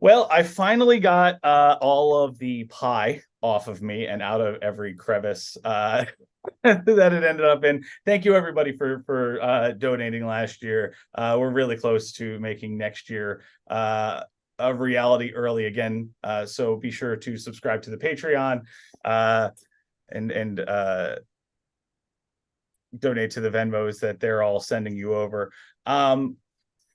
Well, I finally got all of the pie off of me and out of every crevice that it ended up in. Thank you everybody for donating last year. We're really close to making next year a reality early again. So be sure to subscribe to the Patreon and donate to the Venmos that they're all sending you over.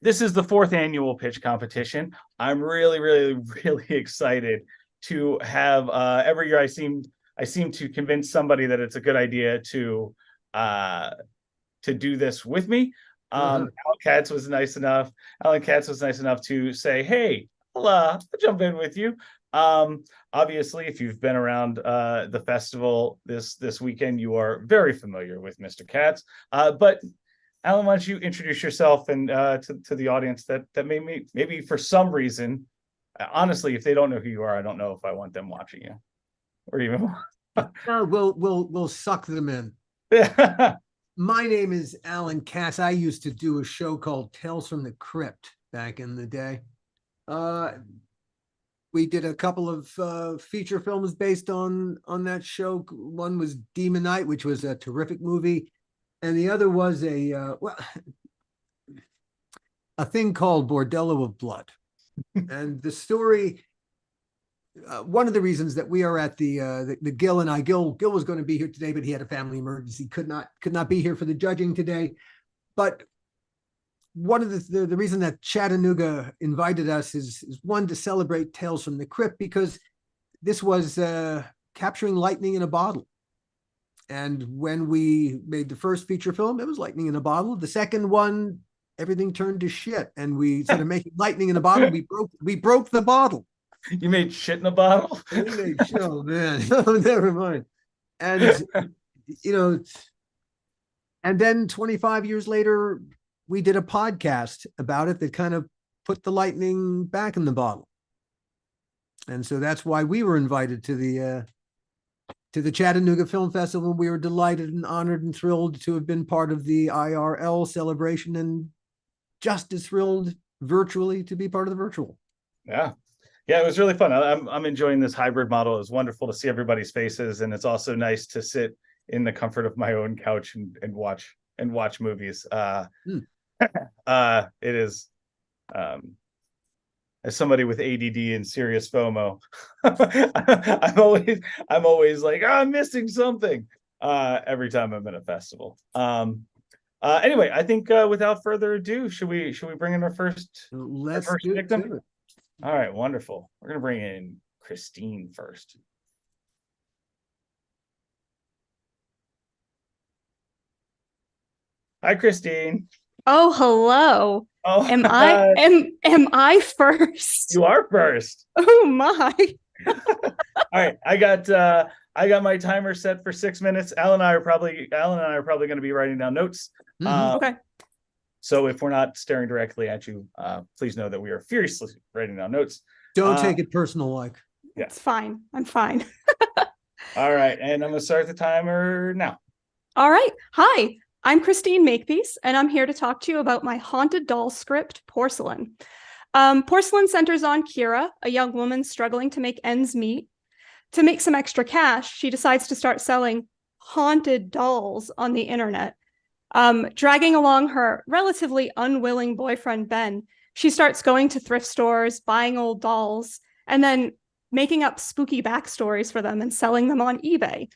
This is the 4th annual pitch competition. I'm really, really, really excited to have every year I seem to convince somebody that it's a good idea to do this with me. Alan Katz was nice enough. Alan Katz was nice enough to say, "Hey, I'll jump in with you." Obviously, if you've been around the festival this weekend, you are very familiar with Mr. Katz. But Alan, why don't you introduce yourself and to the audience that maybe for some reason, honestly, if they don't know who you are, I don't know if I want them watching you, or even. No, we'll suck them in. My name is Alan Katz. I used to do a show called Tales from the Crypt back in the day. We did a couple of feature films based on that show. One was Demon Knight, which was a terrific movie. And the other was a thing called Bordello of Blood. And the story, one of the reasons that we are at the Gill and I, Gill was going to be here today, but he had a family emergency, could not be here for the judging today. But one of the reason that Chattanooga invited us is one, to celebrate Tales from the Crypt, because this was capturing lightning in a bottle. And when we made the first feature film, it was lightning in a bottle. The second one, everything turned to shit. And we started making lightning in a bottle. We broke the bottle. You made shit in a bottle? We made shit, oh man. Oh, never mind. And and then 25 years later, we did a podcast about it that kind of put the lightning back in the bottle. And so that's why we were invited to the Chattanooga Film Festival. We were delighted and honored and thrilled to have been part of the IRL celebration, and just as thrilled virtually to be part of the virtual. Yeah, it was really fun. I'm enjoying this hybrid model. It was wonderful to see everybody's faces, and it's also nice to sit in the comfort of my own couch and watch movies. It is. As somebody with ADD and serious FOMO, I'm always like, I'm missing something every time I'm at a festival. Anyway, I think without further ado, should we bring in our first victim? All right, wonderful. We're gonna bring in Christine first. Hi, Christine. Oh, hello. Oh, am I first? You are first. Oh my. All right, I got my timer set for 6 minutes. Alan and I are probably going to be writing down notes. Okay. So if we're not staring directly at you, please know that we are furiously writing down notes. Don't take it personal, like. Yeah. It's fine. I'm fine. All right, and I'm going to start the timer now. All right. Hi. I'm Christine Makepeace, and I'm here to talk to you about my haunted doll script, Porcelain. Porcelain centers on Kira, a young woman struggling to make ends meet. To make some extra cash, she decides to start selling haunted dolls on the internet. Dragging along her relatively unwilling boyfriend, Ben, she starts going to thrift stores, buying old dolls, and then making up spooky backstories for them and selling them on eBay.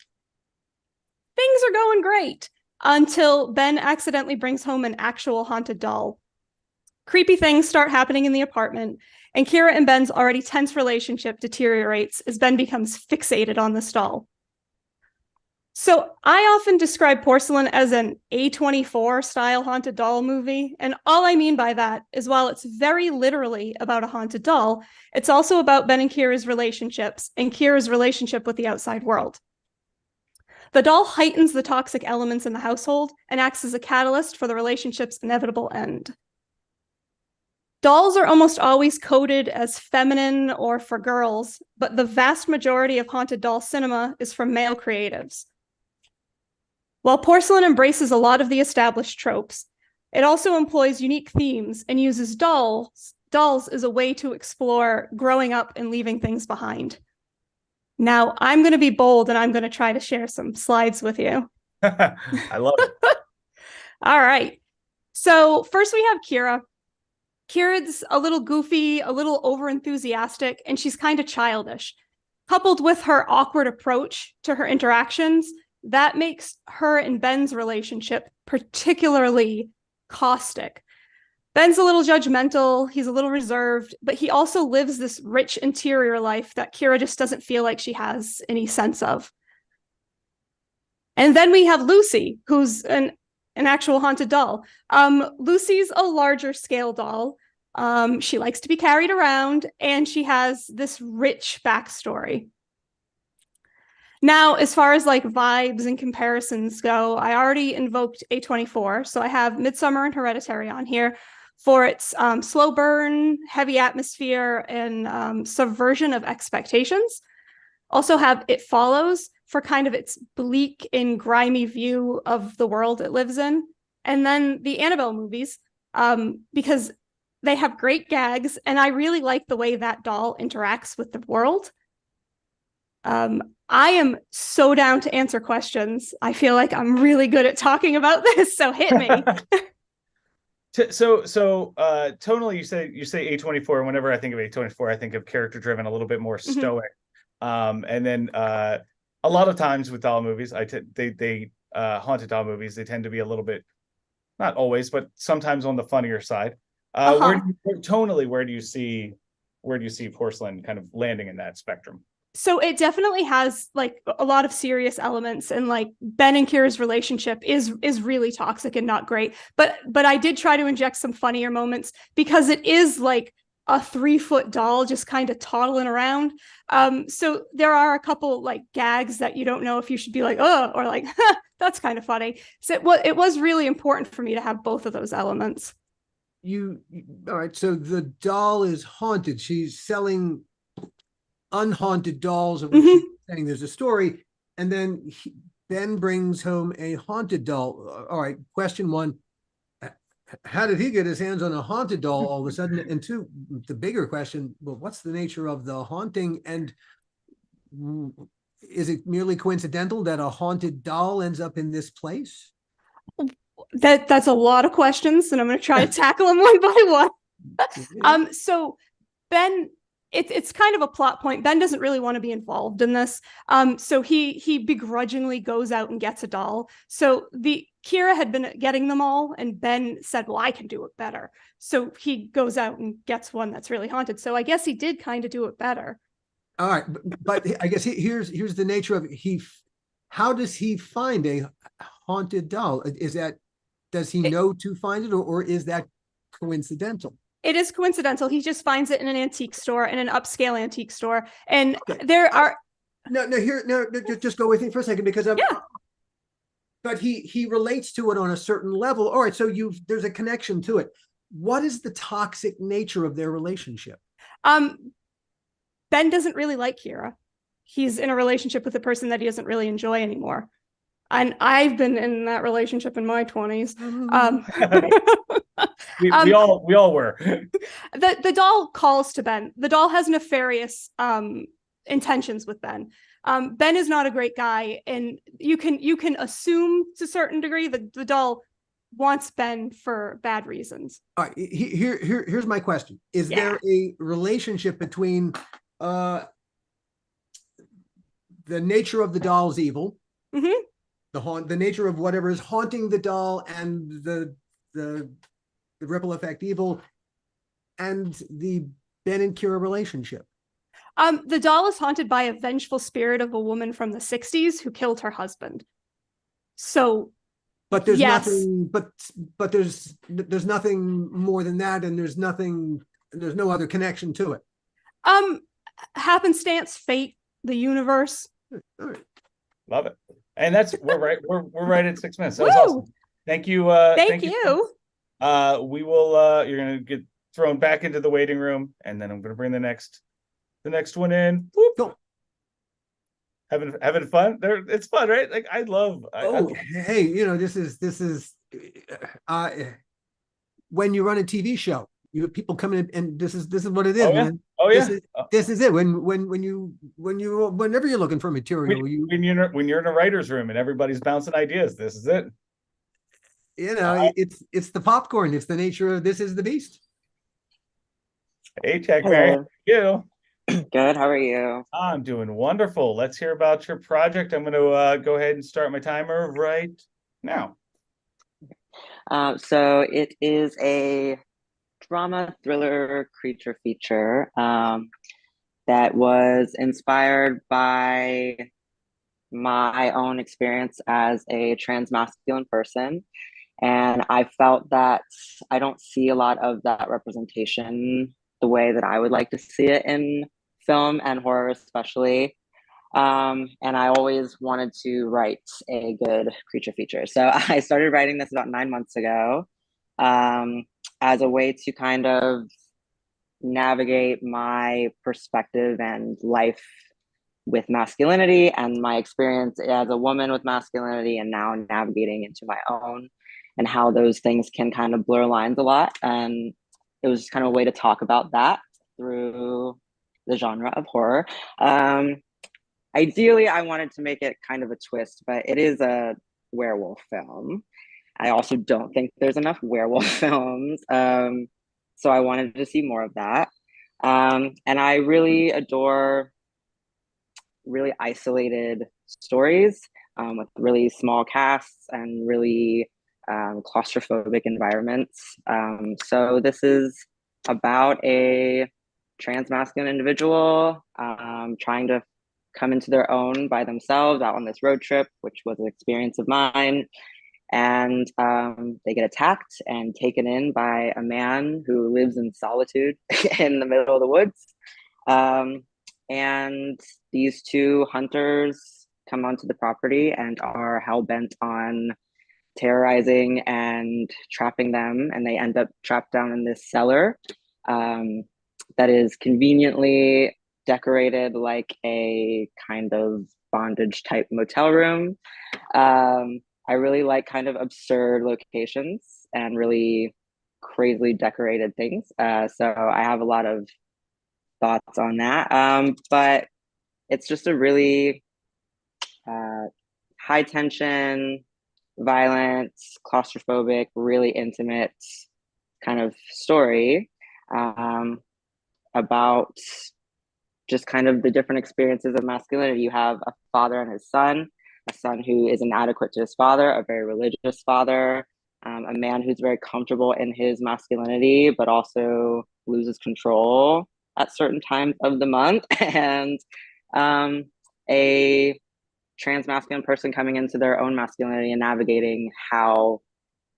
Things are going great, until Ben accidentally brings home an actual haunted doll. Creepy things start happening in the apartment, and Kira and Ben's already tense relationship deteriorates as Ben becomes fixated on this doll. So I often describe Porcelain as an A24 style haunted doll movie, and all I mean by that is while it's very literally about a haunted doll, it's also about Ben and Kira's relationships and Kira's relationship with the outside world. The doll heightens the toxic elements in the household and acts as a catalyst for the relationship's inevitable end. Dolls are almost always coded as feminine or for girls, but the vast majority of haunted doll cinema is from male creatives. While Porcelain embraces a lot of the established tropes, it also employs unique themes and uses dolls dolls is a way to explore growing up and leaving things behind. Now, I'm going to be bold and I'm going to try to share some slides with you. I love it. All right. So first we have Kira. Kira's a little goofy, a little overenthusiastic, and she's kind of childish. Coupled with her awkward approach to her interactions, that makes her and Ben's relationship particularly caustic. Ben's a little judgmental, he's a little reserved, but he also lives this rich interior life that Kira just doesn't feel like she has any sense of. And then we have Lucy, who's an actual haunted doll. Lucy's a larger scale doll. She likes to be carried around, and she has this rich backstory. Now, as far as like vibes and comparisons go, I already invoked A24, so I have Midsommar and Hereditary on here for its slow burn, heavy atmosphere, and subversion of expectations. Also have It Follows for kind of its bleak and grimy view of the world it lives in. And then the Annabelle movies, because they have great gags, and I really like the way that doll interacts with the world. I am so down to answer questions. I feel like I'm really good at talking about this, so hit me. So tonally, you say A24, and whenever I think of A24, I think of character driven, a little bit more stoic. And then a lot of times with doll movies, haunted doll movies, they tend to be a little bit, not always, but sometimes on the funnier side. Tonally, where do you see Porcelain kind of landing in that spectrum? So it definitely has like a lot of serious elements, and like Ben and Kira's relationship is really toxic and not great. But I did try to inject some funnier moments because it is like a 3-foot doll just kind of toddling around. So there are a couple like gags that you don't know if you should be like, oh, or like, that's kind of funny. So it was really important for me to have both of those elements. All right. So the doll is haunted. She's selling unhaunted dolls, of which she's saying there's a story, and then Ben brings home a haunted doll. All right, question one: how did he get his hands on a haunted doll all of a sudden? And two, the bigger question: well, what's the nature of the haunting, and is it merely coincidental that a haunted doll ends up in this place? That's a lot of questions, and I'm going to try to tackle them one by one. So Ben. It's kind of a plot point. Ben doesn't really want to be involved in this. So he begrudgingly goes out and gets a doll. So Kira had been getting them all, and Ben said, well, I can do it better. So he goes out and gets one that's really haunted. So I guess he did kind of do it better. All right, but I guess here's the nature of it. How does he find a haunted doll? Does he know to find it, or is that coincidental? It is coincidental. He just finds it in an antique store, in an upscale antique store. And okay. There are just go with me for a second, because but he relates to it on a certain level. All right, so there's a connection to it. What is the toxic nature of their relationship? Ben doesn't really like Kira. He's in a relationship with a person that he doesn't really enjoy anymore. And I've been in that relationship in my 20s. We all were. The doll calls to Ben. The doll has nefarious intentions with Ben. Ben is not a great guy, and you can assume to a certain degree that the doll wants Ben for bad reasons. All right, here's my question: is there a relationship between the nature of the doll's evil? The nature of whatever is haunting the doll, and the ripple effect evil, and the Ben and Kira relationship? The doll is haunted by a vengeful spirit of a woman from the 60s who killed her husband. So, but there's nothing. But there's nothing more than that, and there's no other connection to it. Happenstance, fate, the universe. All right. Love it. And we're right at 6 minutes. That was awesome. Thank you. Thank you. We will you're gonna get thrown back into the waiting room, and then I'm gonna bring the next one in. Cool. Having fun there. It's fun, right? Like I love hey, this is when you run a TV show, You have people coming in, and this is what it is, Oh yeah. man. Oh This yeah. is this is it. Whenever you're looking for material, When you're in a writer's room and everybody's bouncing ideas, this is it. it's the popcorn. It's the nature of this is the beast. Hey, Tech Mary, how Hello. are you? Good. How are you? I'm doing wonderful. Let's hear about your project. I'm going to go ahead and start my timer right now. So it is a drama thriller creature feature that was inspired by my own experience as a trans masculine person. And I felt that I don't see a lot of that representation the way that I would like to see it in film and horror, especially. And I always wanted to write a good creature feature. So I started writing this about 9 months ago as a way to kind of navigate my perspective and life with masculinity and my experience as a woman with masculinity, and now navigating into my own, and how those things can kind of blur lines a lot. And it was just kind of a way to talk about that through the genre of horror. Ideally, I wanted to make it kind of a twist, but it is a werewolf film. I also don't think there's enough werewolf films. So I wanted to see more of that. And I really adore really isolated stories with really small casts and really claustrophobic environments. So this is about a trans masculine individual trying to come into their own by themselves out on this road trip, which was an experience of mine. And they get attacked and taken in by a man who lives in solitude in the middle of the woods. And these two hunters come onto the property and are hell-bent on terrorizing and trapping them. And they end up trapped down in this cellar that is conveniently decorated like a kind of bondage type motel room. I really like kind of absurd locations and really crazily decorated things. So I have a lot of thoughts on that. But it's just a really high tension, violent, claustrophobic, really intimate kind of story about just kind of the different experiences of masculinity. You have a father and his son, a son who is inadequate to his father, a very religious father, a man who's very comfortable in his masculinity, but also loses control at certain times of the month, and a trans masculine person coming into their own masculinity and navigating how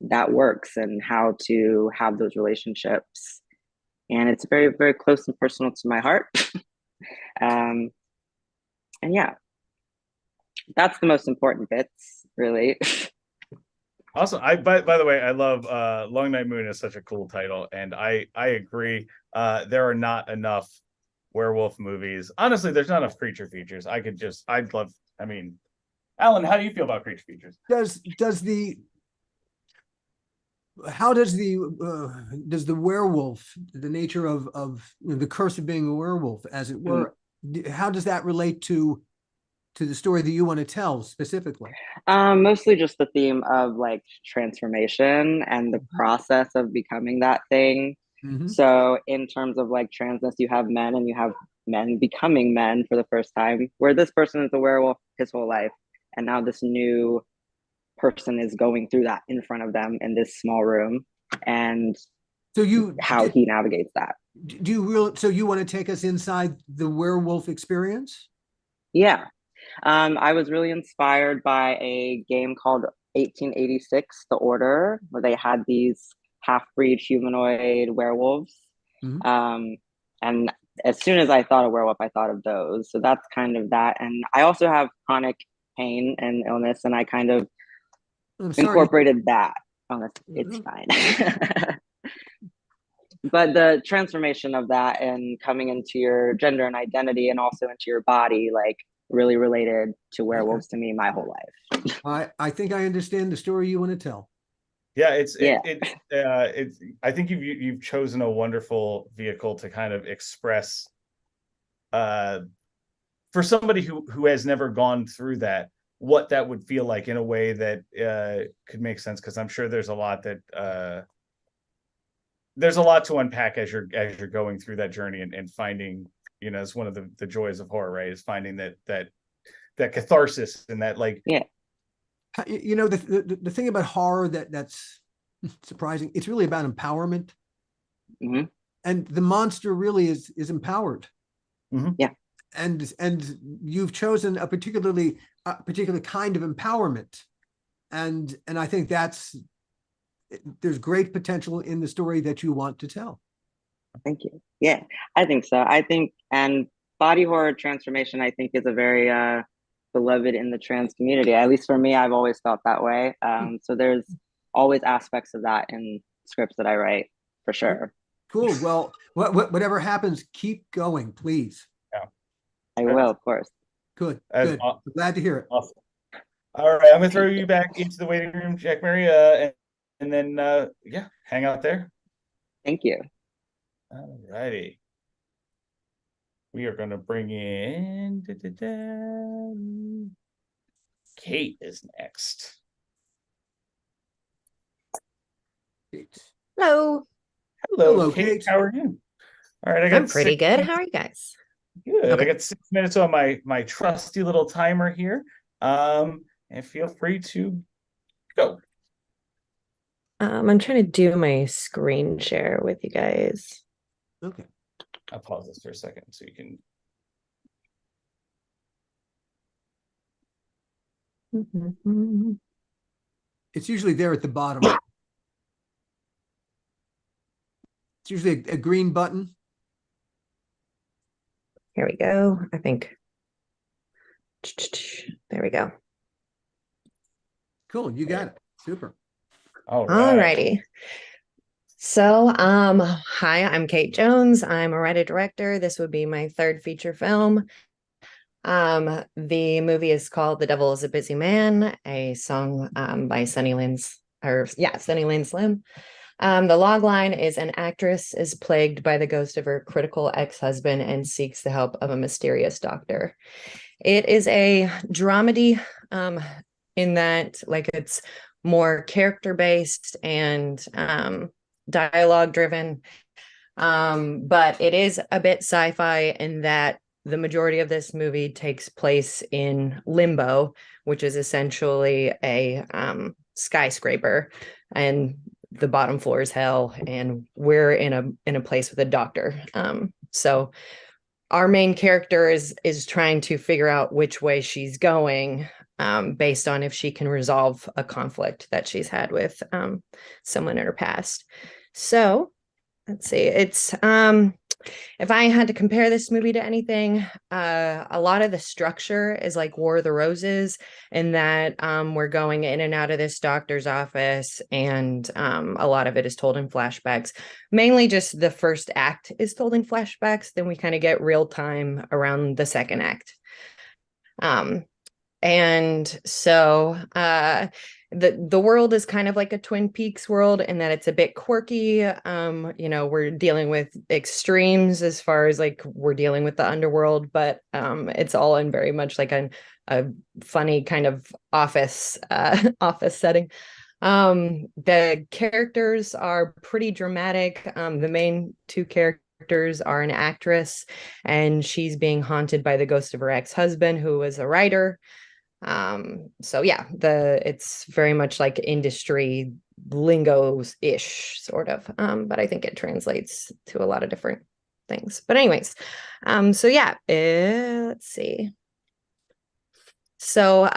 that works and how to have those relationships. And it's very, very close and personal to my heart. And yeah, that's the most important bits, really. Also, by the way, I love Long Night Moon is such a cool title, and I agree. There are not enough werewolf movies. Honestly, there's not enough creature features. I'd love. I mean, Alan, how do you feel about creature features? How does the werewolf, the nature of the curse of being a werewolf, as it were, how does that relate to the story that you want to tell specifically? Mostly just the theme of like transformation and the process of becoming that thing. Mm-hmm. So in terms of like transness, you have men and you have men becoming men for the first time, where this person is a werewolf his whole life, and now this new person is going through that in front of them in this small room, and how he navigates that. So you want to take us inside the werewolf experience? Yeah. I was really inspired by a game called 1886, The Order, where they had these half-breed humanoid werewolves. Mm-hmm. And as soon as I thought of werewolf, I thought of those. So that's kind of that. And I also have chronic pain and illness, and I kind of incorporated that. Oh, it's fine. But the transformation of that and coming into your gender and identity and also into your body, like really related to werewolves to me my whole life. I think I understand the story you want to tell. Yeah, Yeah. it's I think you've chosen a wonderful vehicle to kind of express for somebody who has never gone through that, what that would feel like in a way that could make sense, because I'm sure there's a lot that there's a lot to unpack as you're going through that journey, and finding, you know, it's one of the joys of horror, right? Is finding that catharsis and that, like, Yeah. You know, the thing about horror that's surprising, it's really about empowerment. Hmm. And the monster really is empowered. Mhm. Yeah. And you've chosen a particular kind of empowerment. And I think there's great potential in the story that you want to tell. Thank you. Yeah, I think so. I think, and body horror transformation, I think, is a very beloved in the trans community. At least for me, I've always felt that way. So there's always aspects of that in scripts that I write, for sure. Cool. Well, whatever happens, keep going, please. Yeah. I will, of course. Good. That's Good. Glad to hear it. awesome. All right, I'm gonna throw you back into the waiting room, Jack Mary, and then yeah, hang out there. Thank you. All righty. We are gonna bring in Kate is next. Hello. Hello, Kate. Kate. How are you? All right, I got I'm pretty 6 good. minutes. How are you guys? Good. Okay. I got 6 minutes on my trusty little timer here. And feel free to go. I'm trying to do my screen share with you guys. Okay. I'll pause this for a second so you can. It's usually there at the bottom. It's usually a green button. Here we go. I think. There we go. Cool. You got it. Super. All right. Alrighty. So, hi, I'm Kate Jones. I'm a writer-director. This would be my third feature film. The movie is called The Devil is a Busy Man, a song by Sunny Lane Slim. The log line is: an actress is plagued by the ghost of her critical ex-husband and seeks the help of a mysterious doctor. It is a dramedy, in that, like, it's more character-based and dialogue-driven. But it is a bit sci-fi in that the majority of this movie takes place in limbo, which is essentially a skyscraper, and the bottom floor is hell, and we're in a place with a doctor. So our main character is trying to figure out which way she's going, based on if she can resolve a conflict that she's had with someone in her past. So let's see. It's if I had to compare this movie to anything, a lot of the structure is like War of the Roses, in that we're going in and out of this doctor's office, and a lot of it is told in flashbacks. Mainly just the first act is told in flashbacks, then we kind of get real time around the second act. And so the world is kind of like a Twin Peaks world in that it's a bit quirky. We're dealing with extremes as far as, like, we're dealing with the underworld, but it's all in very much like a funny kind of office setting. The characters are pretty dramatic. The main two characters are an actress, and she's being haunted by the ghost of her ex-husband, who was a writer. So yeah, it's very much like industry lingo-ish sort of, but I think it translates to a lot of different things. But anyways, so yeah, let's see. So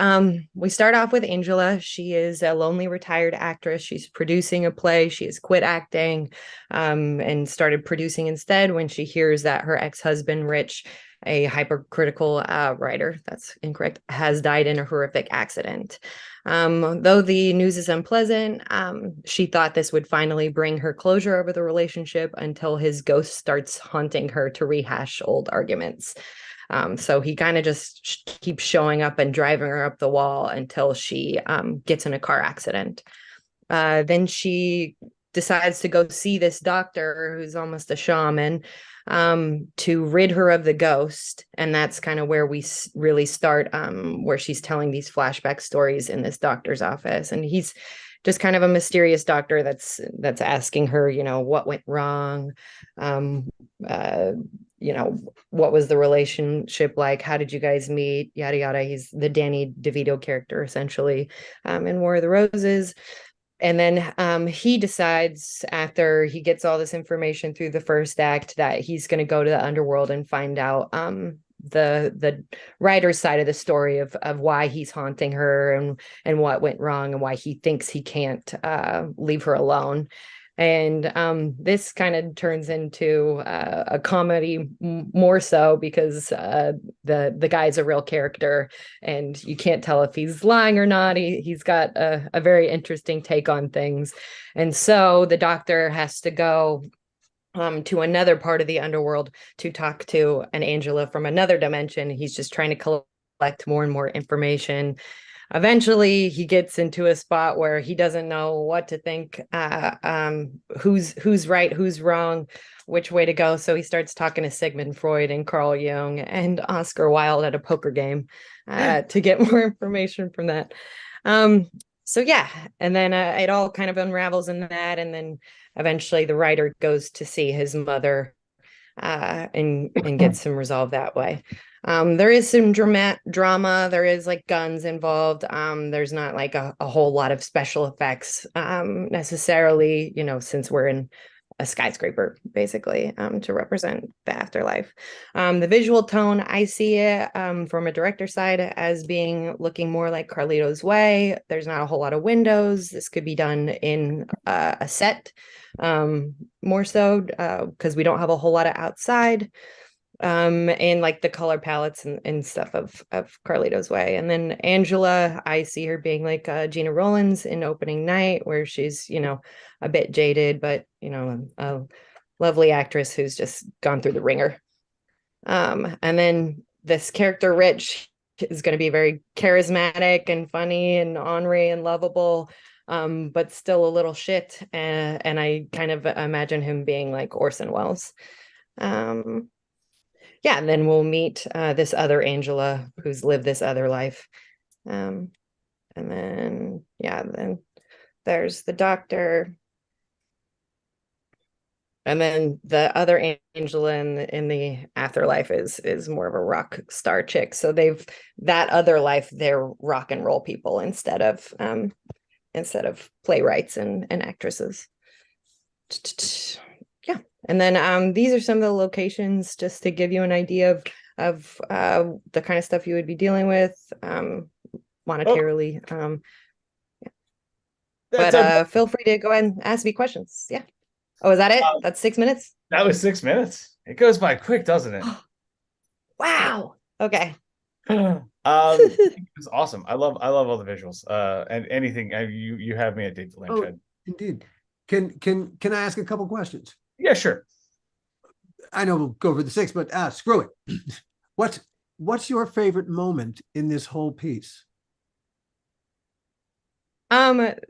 we start off with Angela. She is a lonely retired actress. She's producing a play. She has quit acting and started producing instead when she hears that her ex-husband, Rich, a hypercritical writer, that's incorrect, has died in a horrific accident. Though the news is unpleasant, she thought this would finally bring her closure over the relationship, until his ghost starts haunting her to rehash old arguments. So he kind of just keeps showing up and driving her up the wall until she gets in a car accident. Then she decides to go see this doctor who's almost a shaman, to rid her of the ghost. And that's kind of where we really start, where she's telling these flashback stories in this doctor's office. And he's just kind of a mysterious doctor that's asking her, what went wrong? What was the relationship like? How did you guys meet? Yada, yada. He's the Danny DeVito character, essentially, in War of the Roses. And then he decides, after he gets all this information through the first act, that he's going to go to the underworld and find out the writer's side of the story of why he's haunting her and what went wrong and why he thinks he can't leave her alone. And this kind of turns into a comedy more so, because the guy's a real character and you can't tell if he's lying or not. He's got a very interesting take on things. And so the doctor has to go to another part of the underworld to talk to an Angela from another dimension. He's just trying to collect more and more information. Eventually he gets into a spot where he doesn't know what to think, who's right, who's wrong, which way to go. So he starts talking to Sigmund Freud and Carl Jung and Oscar Wilde at a poker game to get more information from that. So yeah, and then it all kind of unravels in that, and then eventually the writer goes to see his mother and gets some resolve that way. There is some drama. There is like guns involved. There's not like a whole lot of special effects necessarily, since we're in a skyscraper, basically, to represent the afterlife. The visual tone, I see it from a director's side as looking more like Carlito's Way. There's not a whole lot of windows. This could be done in a set, more so because we don't have a whole lot of outside. And like the color palettes and stuff of Carlito's Way. And then Angela, I see her being like Gina Rollins in Opening Night, where she's, a bit jaded, but, a lovely actress who's just gone through the ringer. And then this character, Rich, is going to be very charismatic and funny and ornery and lovable, but still a little shit. And I kind of imagine him being like Orson Welles. Yeah, and then we'll meet this other Angela who's lived this other life. And then, then there's the doctor. And then the other Angela in the afterlife is more of a rock star chick. So that other life, they're rock and roll people instead of playwrights and actresses. Yeah. And then these are some of the locations, just to give you an idea of the kind of stuff you would be dealing with monetarily. But feel free to go ahead and ask me questions. Yeah. Oh, is that it? That's 6 minutes? That was 6 minutes. It goes by quick, doesn't it? Wow. Okay. It's awesome. I love all the visuals. And anything you have me at Date the Lampshade. Indeed. Can I ask a couple questions? Yeah, sure. I know we'll go over the 6, but screw it. What's your favorite moment in this whole piece?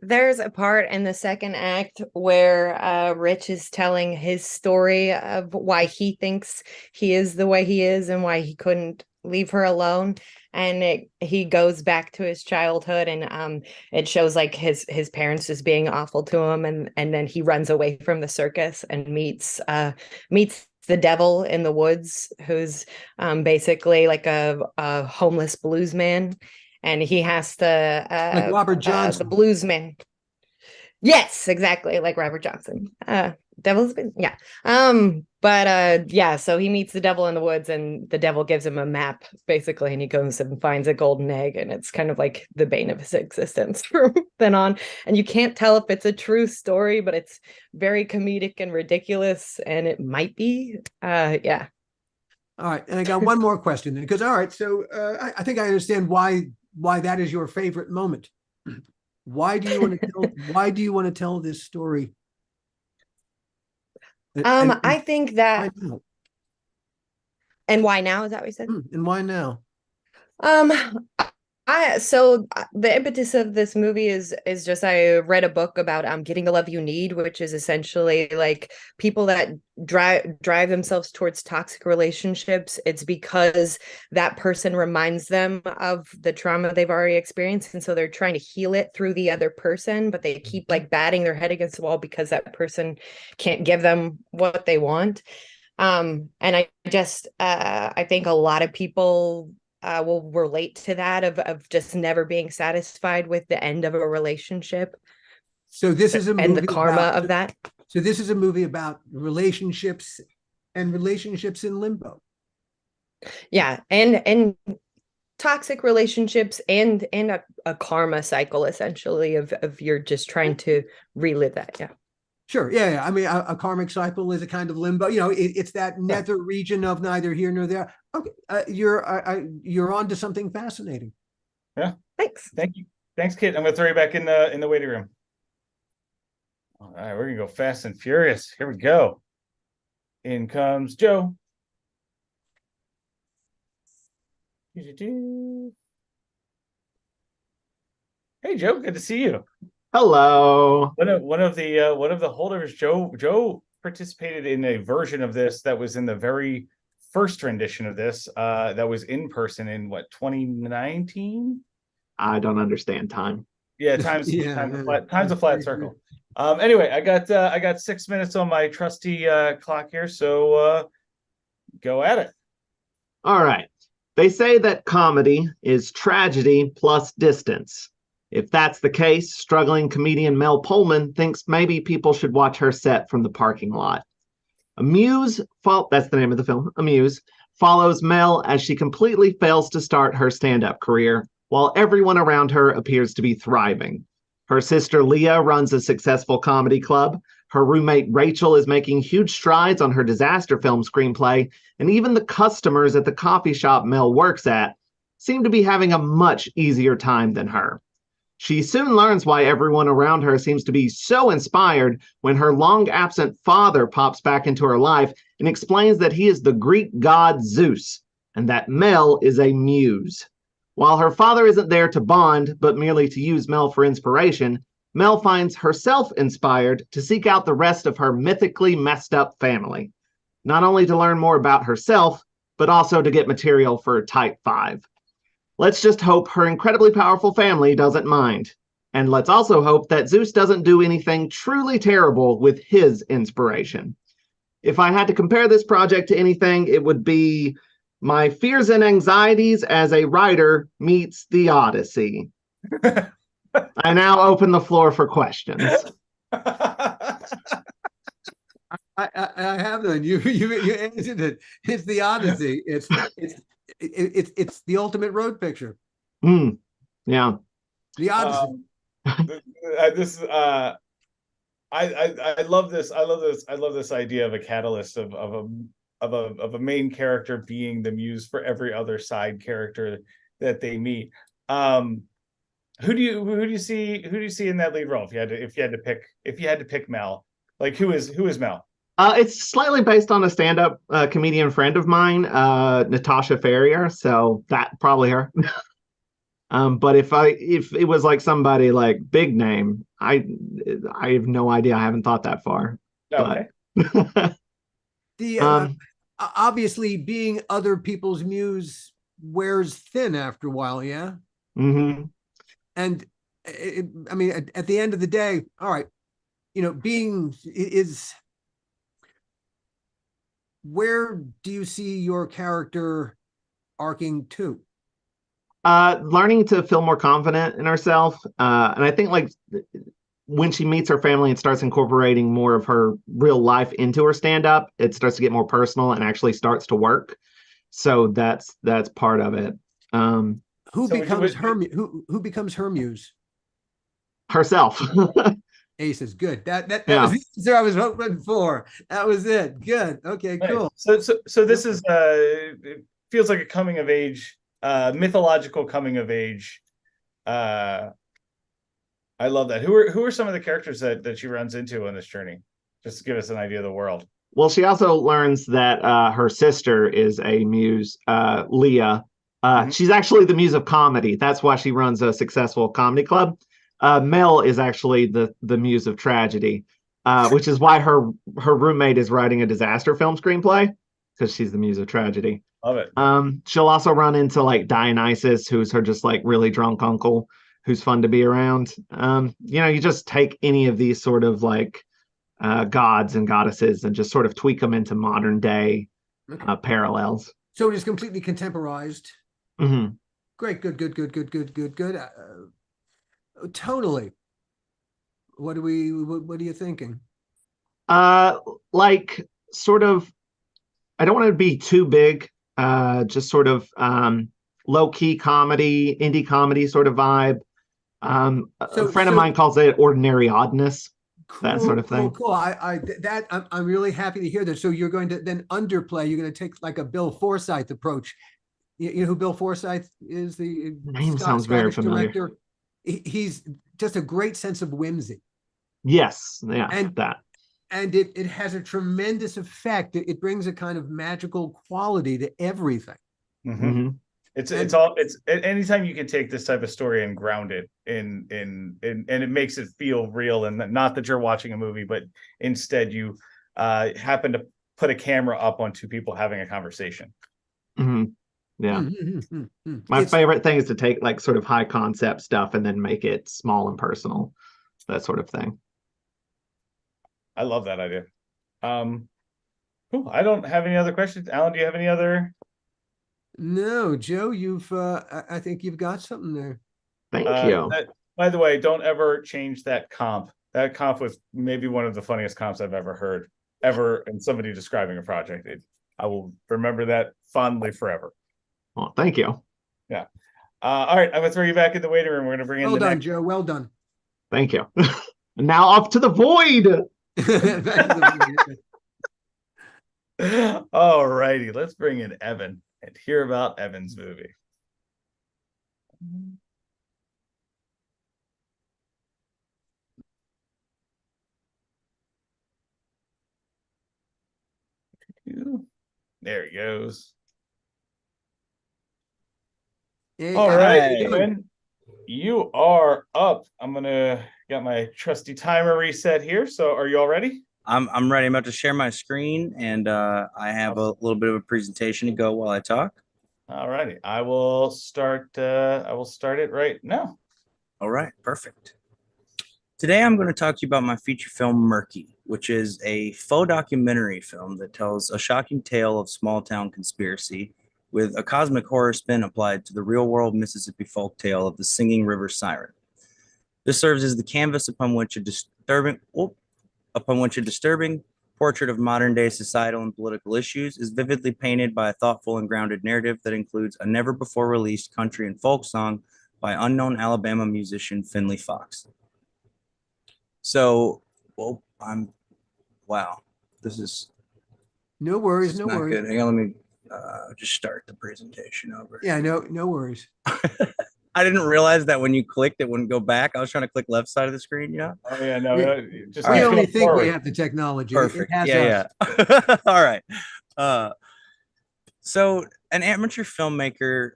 There's a part in the second act where Rich is telling his story of why he thinks he is the way he is and why he couldn't leave her alone. And he goes back to his childhood, and it shows like his parents just being awful to him, and then he runs away from the circus and meets the devil in the woods, who's basically like a homeless blues man. And he has to like Robert Johnson, the bluesman. Yes, exactly, like Robert Johnson. Devil's been, yeah. So he meets the devil in the woods, and the devil gives him a map, basically, and he goes and finds a golden egg, and it's kind of like the bane of his existence from then on. And you can't tell if it's a true story, but it's very comedic and ridiculous, and it might be. Yeah. All right, and I got one more question then, because so I think I understand why that is your favorite moment. Why do you want to tell this story? I think that. And why now? Is that what you said? And why now? The impetus of this movie is just I read a book about Getting the Love You Need, which is essentially like people that drive themselves towards toxic relationships. It's because that person reminds them of the trauma they've already experienced, and so they're trying to heal it through the other person, but they keep like batting their head against the wall because that person can't give them what they want. And I think a lot of people will relate to that of just never being satisfied with the end of a relationship. So this is a movie and the karma about, of that. So this is a movie about relationships and relationships in limbo. Yeah, and toxic relationships and a karma cycle essentially of you're just trying to relive that. Yeah. Sure. Yeah. I mean, a karmic cycle is a kind of limbo. It's that nether region of neither here nor there. Okay, you're on to something fascinating. Yeah. Thanks. Thank you. Thanks, Kit. I'm gonna throw you back in the waiting room. All right, we're gonna go fast and furious. Here we go. In comes Joe. Hey, Joe. Good to see you. Hello. One of the holders, Joe participated in a version of this that was in the very first rendition of this, that was in person in what, 2019? I don't understand time. Yeah, time's a flat circle. Anyway, I got 6 minutes on my trusty clock here, so go at it. All right. They say that comedy is tragedy plus distance. If that's the case, struggling comedian Mel Pullman thinks maybe people should watch her set from the parking lot. That's the name of the film, Amuse, follows Mel as she completely fails to start her stand-up career, while everyone around her appears to be thriving. Her sister Leah runs a successful comedy club. Her roommate Rachel is making huge strides on her disaster film screenplay, and even the customers at the coffee shop Mel works at seem to be having a much easier time than her. She soon learns why everyone around her seems to be so inspired when her long-absent father pops back into her life and explains that he is the Greek god Zeus, and that Mel is a muse. While her father isn't there to bond, but merely to use Mel for inspiration, Mel finds herself inspired to seek out the rest of her mythically messed up family, not only to learn more about herself, but also to get material for Type 5. Let's just hope her incredibly powerful family doesn't mind. And let's also hope that Zeus doesn't do anything truly terrible with his inspiration. If I had to compare this project to anything, it would be My Fears and Anxieties as a Writer meets The Odyssey. I now open the floor for questions. I have none. You answered it. It's The Odyssey. It's the ultimate road picture. Yeah. The Odyssey. I love this. I love this idea of a catalyst of a main character being the muse for every other side character that they meet. Who do you see in that lead role? If you had to pick Mel, like who is Mel? It's slightly based on a stand-up comedian friend of mine, Natasha Ferrier. So that probably her. But if it was like somebody like big name, I have no idea. I haven't thought that far. Okay. But, Obviously, being other people's muse wears thin after a while. Yeah. Mm-hmm. And I mean, at the end of the day, all right, being is. Where do you see your character arcing to? Learning to feel more confident in herself. And I think like when she meets her family and starts incorporating more of her real life into her stand-up, it starts to get more personal and actually starts to work. So that's part of it. Who becomes her muse? Herself. Ace is good. That was the answer I was hoping for. That was it. Good. Okay, cool. Right. So this is it feels like a coming of age, mythological coming of age. I love that. Who are some of the characters that she runs into on this journey? Just to give us an idea of the world. Well, she also learns that her sister is a muse, Leah, She's actually the muse of comedy. That's why she runs a successful comedy club. Mel is actually the muse of tragedy, which is why her roommate is writing a disaster film screenplay, because she's the muse of tragedy. Love it. She'll also run into like Dionysus, who's her just like really drunk uncle who's fun to be around. You just take any of these sort of like gods and goddesses and just sort of tweak them into modern day parallels. So it is completely contemporized. Mm-hmm. Great, good. Totally. What are you thinking? Like sort of, I don't want it to be too big. Just sort of low-key comedy, indie comedy sort of vibe. A friend of mine calls it ordinary oddness. Cool, that sort of thing. Cool. I'm really happy to hear that. So you're going to then underplay. You're going to take like a Bill Forsyth approach. You know who Bill Forsyth is? The name sounds very familiar. Director. He's just a great sense of whimsy. Yes, yeah, and that. And it has a tremendous effect. It brings a kind of magical quality to everything. Mm-hmm. It's anytime you can take this type of story and ground it in and it makes it feel real, and not that you're watching a movie, but instead you happen to put a camera up on two people having a conversation. Mm-hmm. Yeah. My favorite thing is to take like sort of high concept stuff and then make it small and personal, that sort of thing. I love that idea. Cool. I don't have any other questions. Alan, do you have any other? No, Joe, I think you've got something there. Thank you. By the way, don't ever change that comp. That comp was maybe one of the funniest comps I've ever heard, in somebody describing a project. I will remember that fondly forever. Well, thank you. Yeah. All right, I'm gonna throw you back in the waiting room. We're gonna bring in well done, Joe. Well done. Thank you. Now off to the void. All righty, let's bring in Evan and hear about Evan's movie. There he goes. Hey, all right, Evan, you are up. I'm gonna get my trusty timer reset here. So are you all ready? I'm ready. I'm about to share my screen, and I have a little bit of a presentation to go while I talk. All righty. I will start it right now. All right, perfect. Today I'm going to talk to you about my feature film Murky, which is a faux documentary film that tells a shocking tale of small town conspiracy with a cosmic horror spin applied to the real world Mississippi folk tale of the singing river siren. This serves as the canvas upon which a disturbing portrait of modern day societal and political issues is vividly painted by a thoughtful and grounded narrative that includes a never before released country and folk song by unknown Alabama musician Finley Fox. So, wow, this is no worries, no worries. Good. Hang on, let me just start the presentation over. Yeah, no worries. I didn't realize that when you clicked, it wouldn't go back. I was trying to click left side of the screen, Oh yeah, no, just we only think forward. We have the technology. Perfect. It has yeah. All right. So an amateur filmmaker,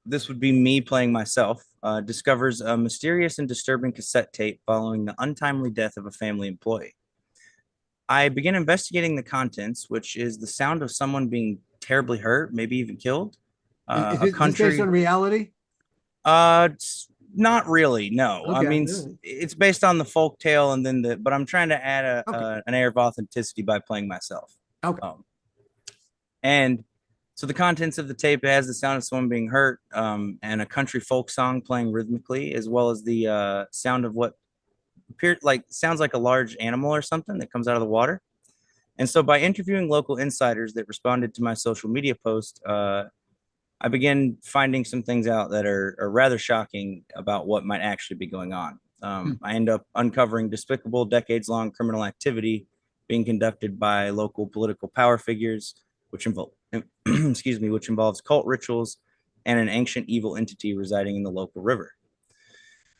this would be me playing myself, discovers a mysterious and disturbing cassette tape following the untimely death of a family employee. I begin investigating the contents, which is the sound of someone being terribly hurt, maybe even killed. Is this based on reality? Not really. No, okay, I mean it's based on the folk tale, and then but I'm trying to add an air of authenticity by playing myself. Okay. And so the contents of the tape has the sound of someone being hurt, and a country folk song playing rhythmically, as well as the sound of what sounds like a large animal or something that comes out of the water. And so by interviewing local insiders that responded to my social media post, I began finding some things out that are rather shocking about what might actually be going on. I end up uncovering despicable decades-long criminal activity being conducted by local political power figures, which involves cult rituals and an ancient evil entity residing in the local river.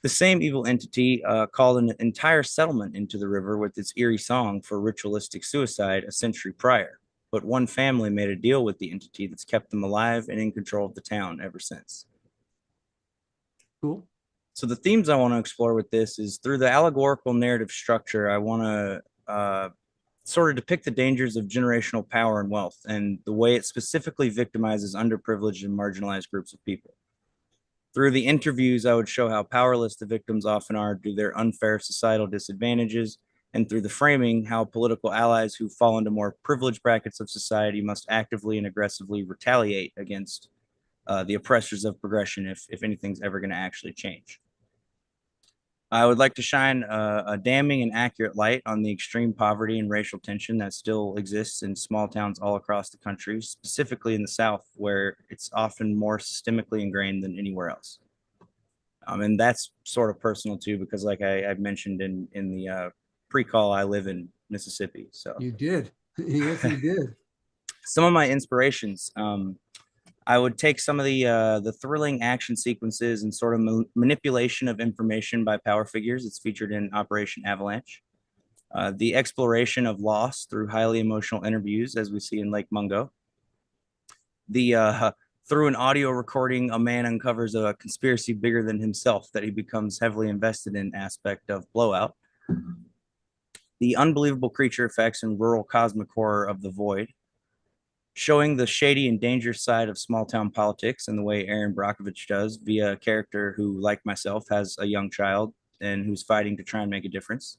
The same evil entity called an entire settlement into the river with its eerie song for ritualistic suicide a century prior. but one family made a deal with the entity that's kept them alive and in control of the town ever since. Cool. So the themes I want to explore with this is through the allegorical narrative structure, I want to sort of depict the dangers of generational power and wealth and the way it specifically victimizes underprivileged and marginalized groups of people. Through the interviews, I would show how powerless the victims often are due to their unfair societal disadvantages, and through the framing, how political allies who fall into more privileged brackets of society must actively and aggressively retaliate against the oppressors of progression if anything's ever going to actually change. I would like to shine a damning and accurate light on the extreme poverty and racial tension that still exists in small towns all across the country, specifically in the South, where it's often more systemically ingrained than anywhere else. And that's sort of personal too, because like I've mentioned in the pre-call, I live in Mississippi. So You did. Yes, you did. some of my inspirations. I would take some of the thrilling action sequences and sort of manipulation of information by power figures. It's featured in Operation Avalanche. The exploration of loss through highly emotional interviews, as we see in Lake Mungo. Through an audio recording, a man uncovers a conspiracy bigger than himself that he becomes heavily invested in aspect of Blowout. The unbelievable creature effects and rural cosmic horror of The Void, showing the shady and dangerous side of small town politics in the way Aaron Brockovich does via a character who, like myself, has a young child and who's fighting to try and make a difference.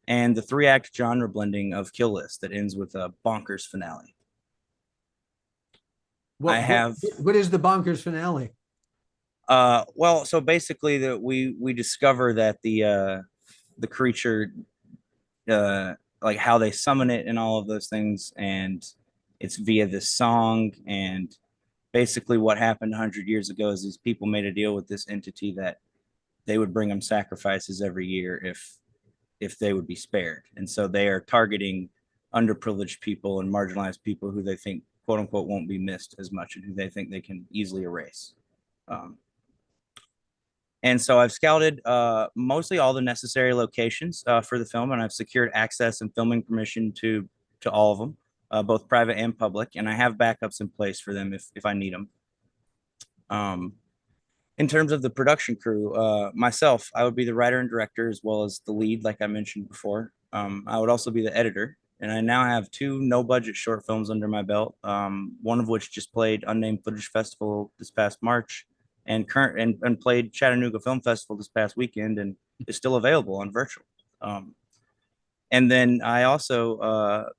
And the 3-act genre blending of Kill List that ends with a bonkers finale. What is the bonkers finale? Well, so basically that we discover that the creature, like how they summon it and all of those things, and it's via this song. And basically what happened 100 years ago is these people made a deal with this entity that they would bring them sacrifices every year if they would be spared. And so they are targeting underprivileged people and marginalized people who they think, quote unquote, won't be missed as much and who they think they can easily erase. And so I've scouted mostly all the necessary locations for the film, and I've secured access and filming permission to all of them, both private and public, and I have backups in place for them if I need them. In terms of the production crew, myself, I would be the writer and director as well as the lead, like I mentioned before. I would also be the editor, and I now have 2 no-budget short films under my belt, one of which just played Unnamed Footage Festival this past March, and played Chattanooga Film Festival this past weekend, and is still available on virtual. And then I also,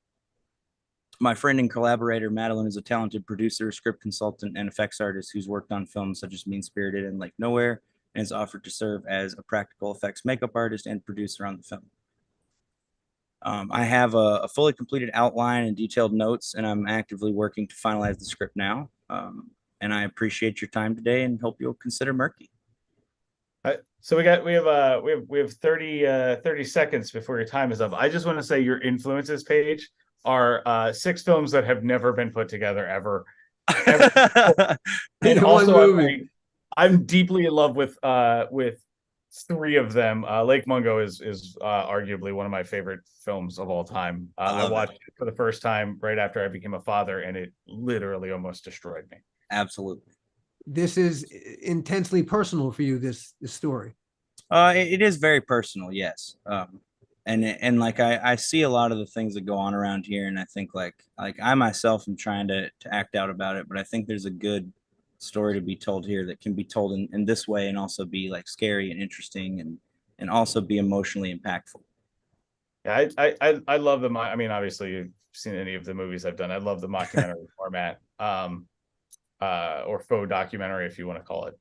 my friend and collaborator Madeline is a talented producer, script consultant, and effects artist who's worked on films such as Mean Spirited and Lake Nowhere, and has offered to serve as a practical effects makeup artist and producer on the film. I have a fully completed outline and detailed notes, and I'm actively working to finalize the script now. And I appreciate your time today and hope you'll consider Murky. So we have 30 seconds before your time is up. I just want to say your influences page are 6 films that have never been put together ever. And also I'm deeply in love with 3 of them. Lake Mungo is arguably one of my favorite films of all time. I watched it for the first time right after I became a father, and it literally almost destroyed me. Absolutely. This is intensely personal for you, this story. It is very personal, yes. And like I see a lot of the things that go on around here, and I think like I myself am trying to act out about it, but I think there's a good story to be told here that can be told in this way, and also be like scary and interesting, and also be emotionally impactful. Yeah, I love the I mean, obviously you've seen any of the movies I've done. I love the mockumentary format. Or faux documentary, if you want to call it.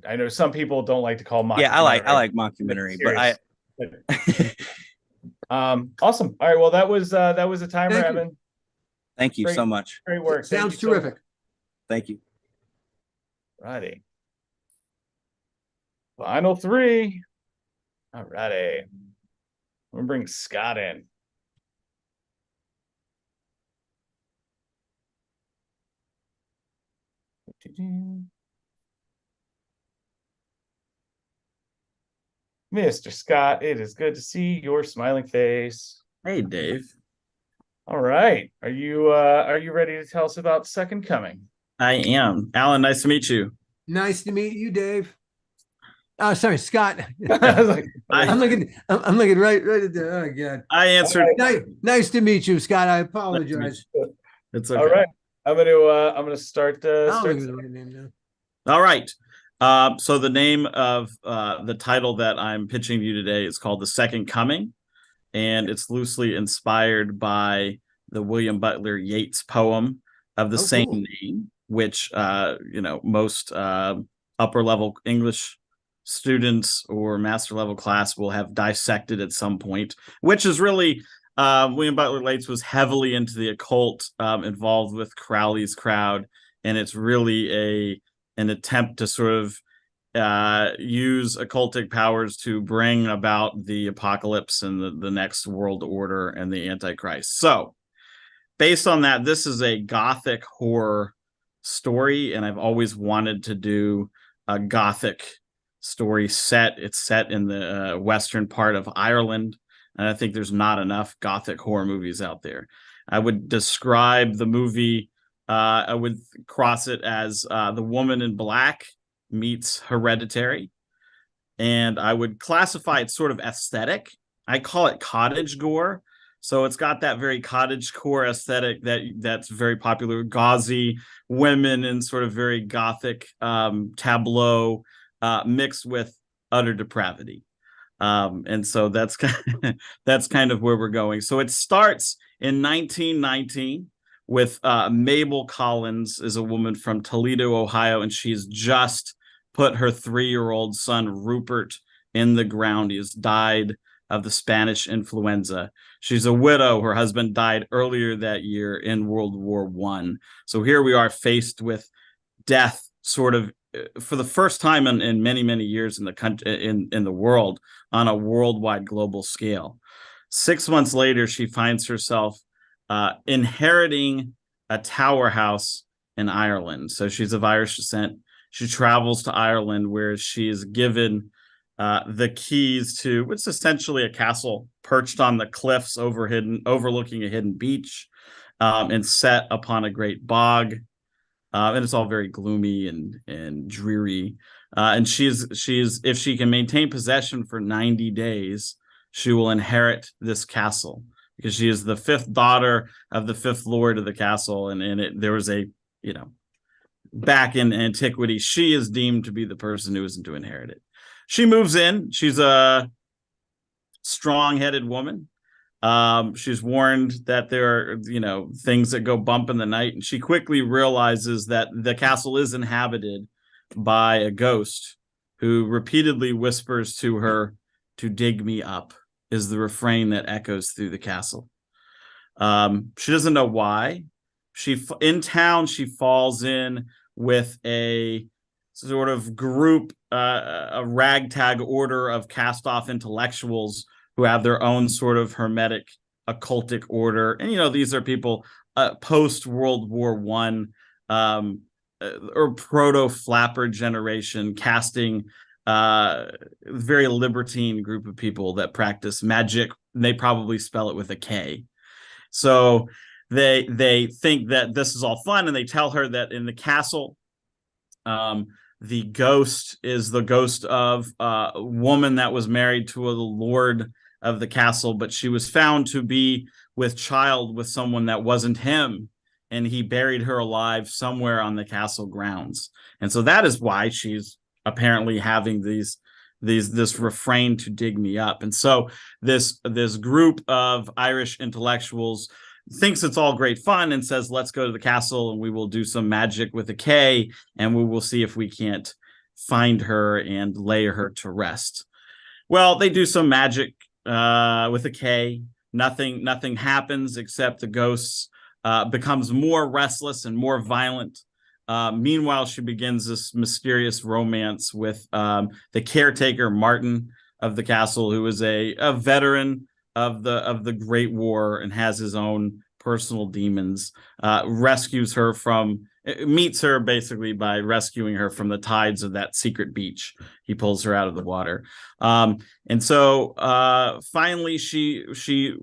I know some people don't like to call mockumentary. Yeah, I like mockumentary, but awesome. All right, well, that was a timer, Evan. Thank you so much. Great work. Sounds terrific. Thank you. Righty. Final 3. All righty. I'm gonna bring Scott in. Mr. Scott, it is good to see your smiling face. Hey, Dave. All right. Are you ready to tell us about Second Coming? I am. Alan, nice to meet you. Nice to meet you, Dave. Oh, sorry, Scott. I was like, I'm looking right at the. Oh God. I answered. Nice to meet you, Scott. I apologize. It's okay. all right. I'm gonna start. I'll Start. look at the right name now. All right. So the name of the title that I'm pitching to you today is called The Second Coming, and it's loosely inspired by the William Butler Yeats poem of the same Cool. name, which most upper level English students or master level class will have dissected at some point, which is really William Butler Yeats was heavily into the occult, involved with Crowley's crowd, and it's really an attempt to sort of use occultic powers to bring about the apocalypse and the next world order and the Antichrist. So, based on that, this is a gothic horror story, and I've always wanted to do a gothic story set. It's set in the western part of Ireland, and I think there's not enough gothic horror movies out there. I would describe the movie, I would cross it as The Woman in Black meets Hereditary, and I would classify it sort of aesthetic. I call it cottage gore. So it's got that very cottage core aesthetic that's very popular, gauzy women in sort of very gothic tableau, mixed with utter depravity. And so that's kind of where we're going. So it starts in 1919 with Mabel Collins is a woman from Toledo, Ohio, and she's just put her 3-year-old son Rupert in the ground. He has died of the Spanish influenza. She's a widow. Her husband died earlier that year in World War I. So here we are faced with death, sort of for the first time in many, many years in the country, in the world, on a worldwide global scale. 6 months later, she finds herself inheriting a tower house in Ireland. So she's of Irish descent. She travels to Ireland, where she is given the keys to what's essentially a castle perched on the cliffs overlooking a hidden beach, and set upon a great bog. And it's all very gloomy and dreary. And she's if she can maintain possession for 90 days, she will inherit this castle, because she is the 5th daughter of the 5th lord of the castle. And there was back in antiquity, she is deemed to be the person who isn't to inherit it. She moves in. She's a strong-headed woman. She's warned that there are, things that go bump in the night, and she quickly realizes that the castle is inhabited by a ghost who repeatedly whispers to her to dig me up, is the refrain that echoes through the castle. She doesn't know why. In town, she falls in with a sort of group, a ragtag order of cast-off intellectuals who have their own sort of hermetic occultic order. And, these are people post-World War I, or proto-flapper generation, casting very libertine group of people that practice magic. They probably spell it with a K. So they think that this is all fun, and they tell her that in the castle, the ghost is the ghost of a woman that was married to a lord of the castle, but she was found to be with child with someone that wasn't him, and he buried her alive somewhere on the castle grounds. And so that is why she's apparently having this refrain to dig me up. And so this group of Irish intellectuals thinks it's all great fun and says, let's go to the castle and we will do some magic with a K, and we will see if we can't find her and lay her to rest. Well, they do some magic with a K. Nothing happens, except the ghosts becomes more restless and more violent. Meanwhile, she begins this mysterious romance with the caretaker, Martin, of the castle, who is a veteran of the Great War and has his own personal demons. Meets her basically by rescuing her from the tides of that secret beach. He pulls her out of the water. And so finally she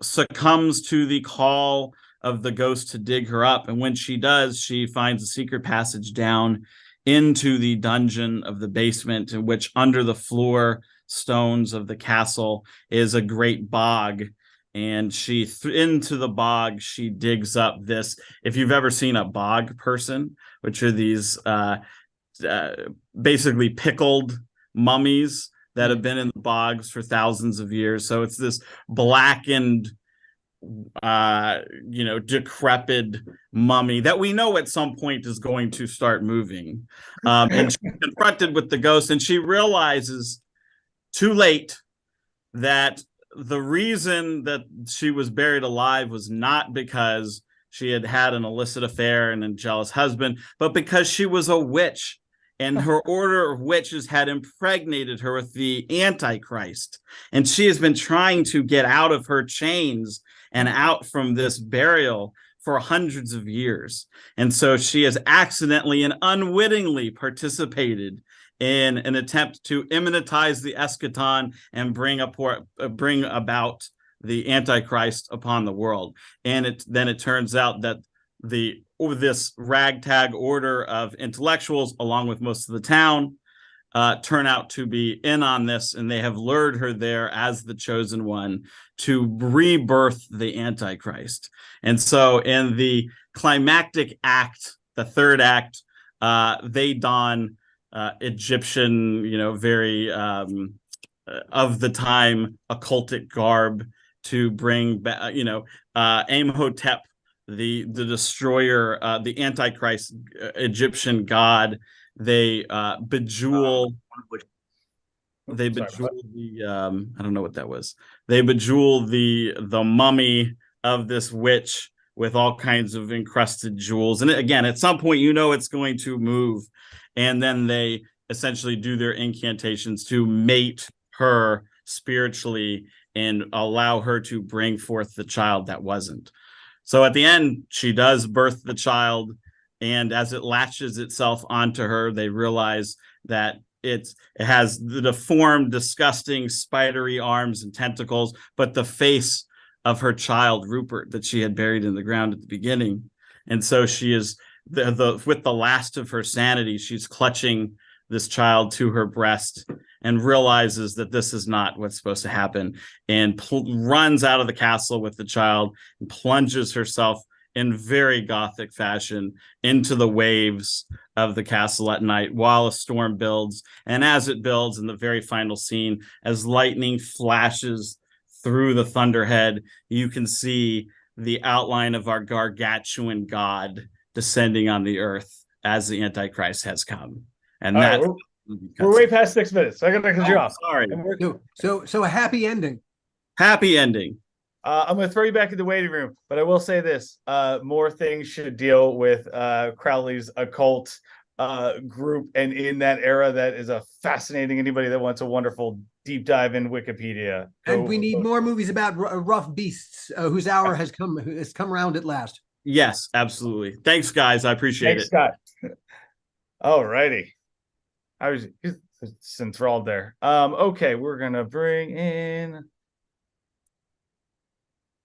succumbs to the call of the ghost to dig her up. And when she does, she finds a secret passage down into the dungeon of the basement, in which under the floor stones of the castle is a great bog. And she into the bog, she digs up this. If you've ever seen a bog person, which are these basically pickled mummies that have been in the bogs for thousands of years. So it's this blackened, decrepit mummy that we know at some point is going to start moving. And she's confronted with the ghost, and she realizes too late that the reason that she was buried alive was not because she had had an illicit affair and a jealous husband, but because she was a witch. And her order of witches had impregnated her with the Antichrist. And she has been trying to get out of her chains and out from this burial for hundreds of years. And so she has accidentally and unwittingly participated in an attempt to immanentize the eschaton and bring about the Antichrist upon the world. And then it turns out that this ragtag order of intellectuals, along with most of the town, turn out to be in on this, and they have lured her there as the chosen one to rebirth the Antichrist. And so in the climactic act, the third act, they don Egyptian, very of the time occultic garb to bring back, Amhotep, the destroyer, the Antichrist Egyptian god. They bejewel the I don't know what that was. They bejewel the mummy of this witch with all kinds of encrusted jewels. And again, at some point, it's going to move. And then they essentially do their incantations to mate her spiritually and allow her to bring forth the child that wasn't. So at the end, she does birth the child, and as it latches itself onto her, they realize that it has the deformed, disgusting, spidery arms and tentacles, but the face of her child, Rupert, that she had buried in the ground at the beginning. And so she is with the last of her sanity, she's clutching this child to her breast and realizes that this is not what's supposed to happen, and runs out of the castle with the child and plunges herself in very gothic fashion into the waves of the castle at night while a storm builds. And as it builds in the very final scene, as lightning flashes through the thunderhead, you can see the outline of our gargantuan god descending on the earth as the Antichrist has come. And that's we're way past 6 minutes. I gotta cut you off. Sorry. So a happy ending. Happy ending. I'm going to throw you back in the waiting room, but I will say this: more things should deal with Crowley's occult group, and in that era, that is a fascinating. Anybody that wants a wonderful deep dive in Wikipedia, and we need more movies about rough beasts whose hour has come around at last. Yes, absolutely. Thanks, guys. I appreciate it. Scott. All righty. I was enthralled there. Okay, we're gonna bring in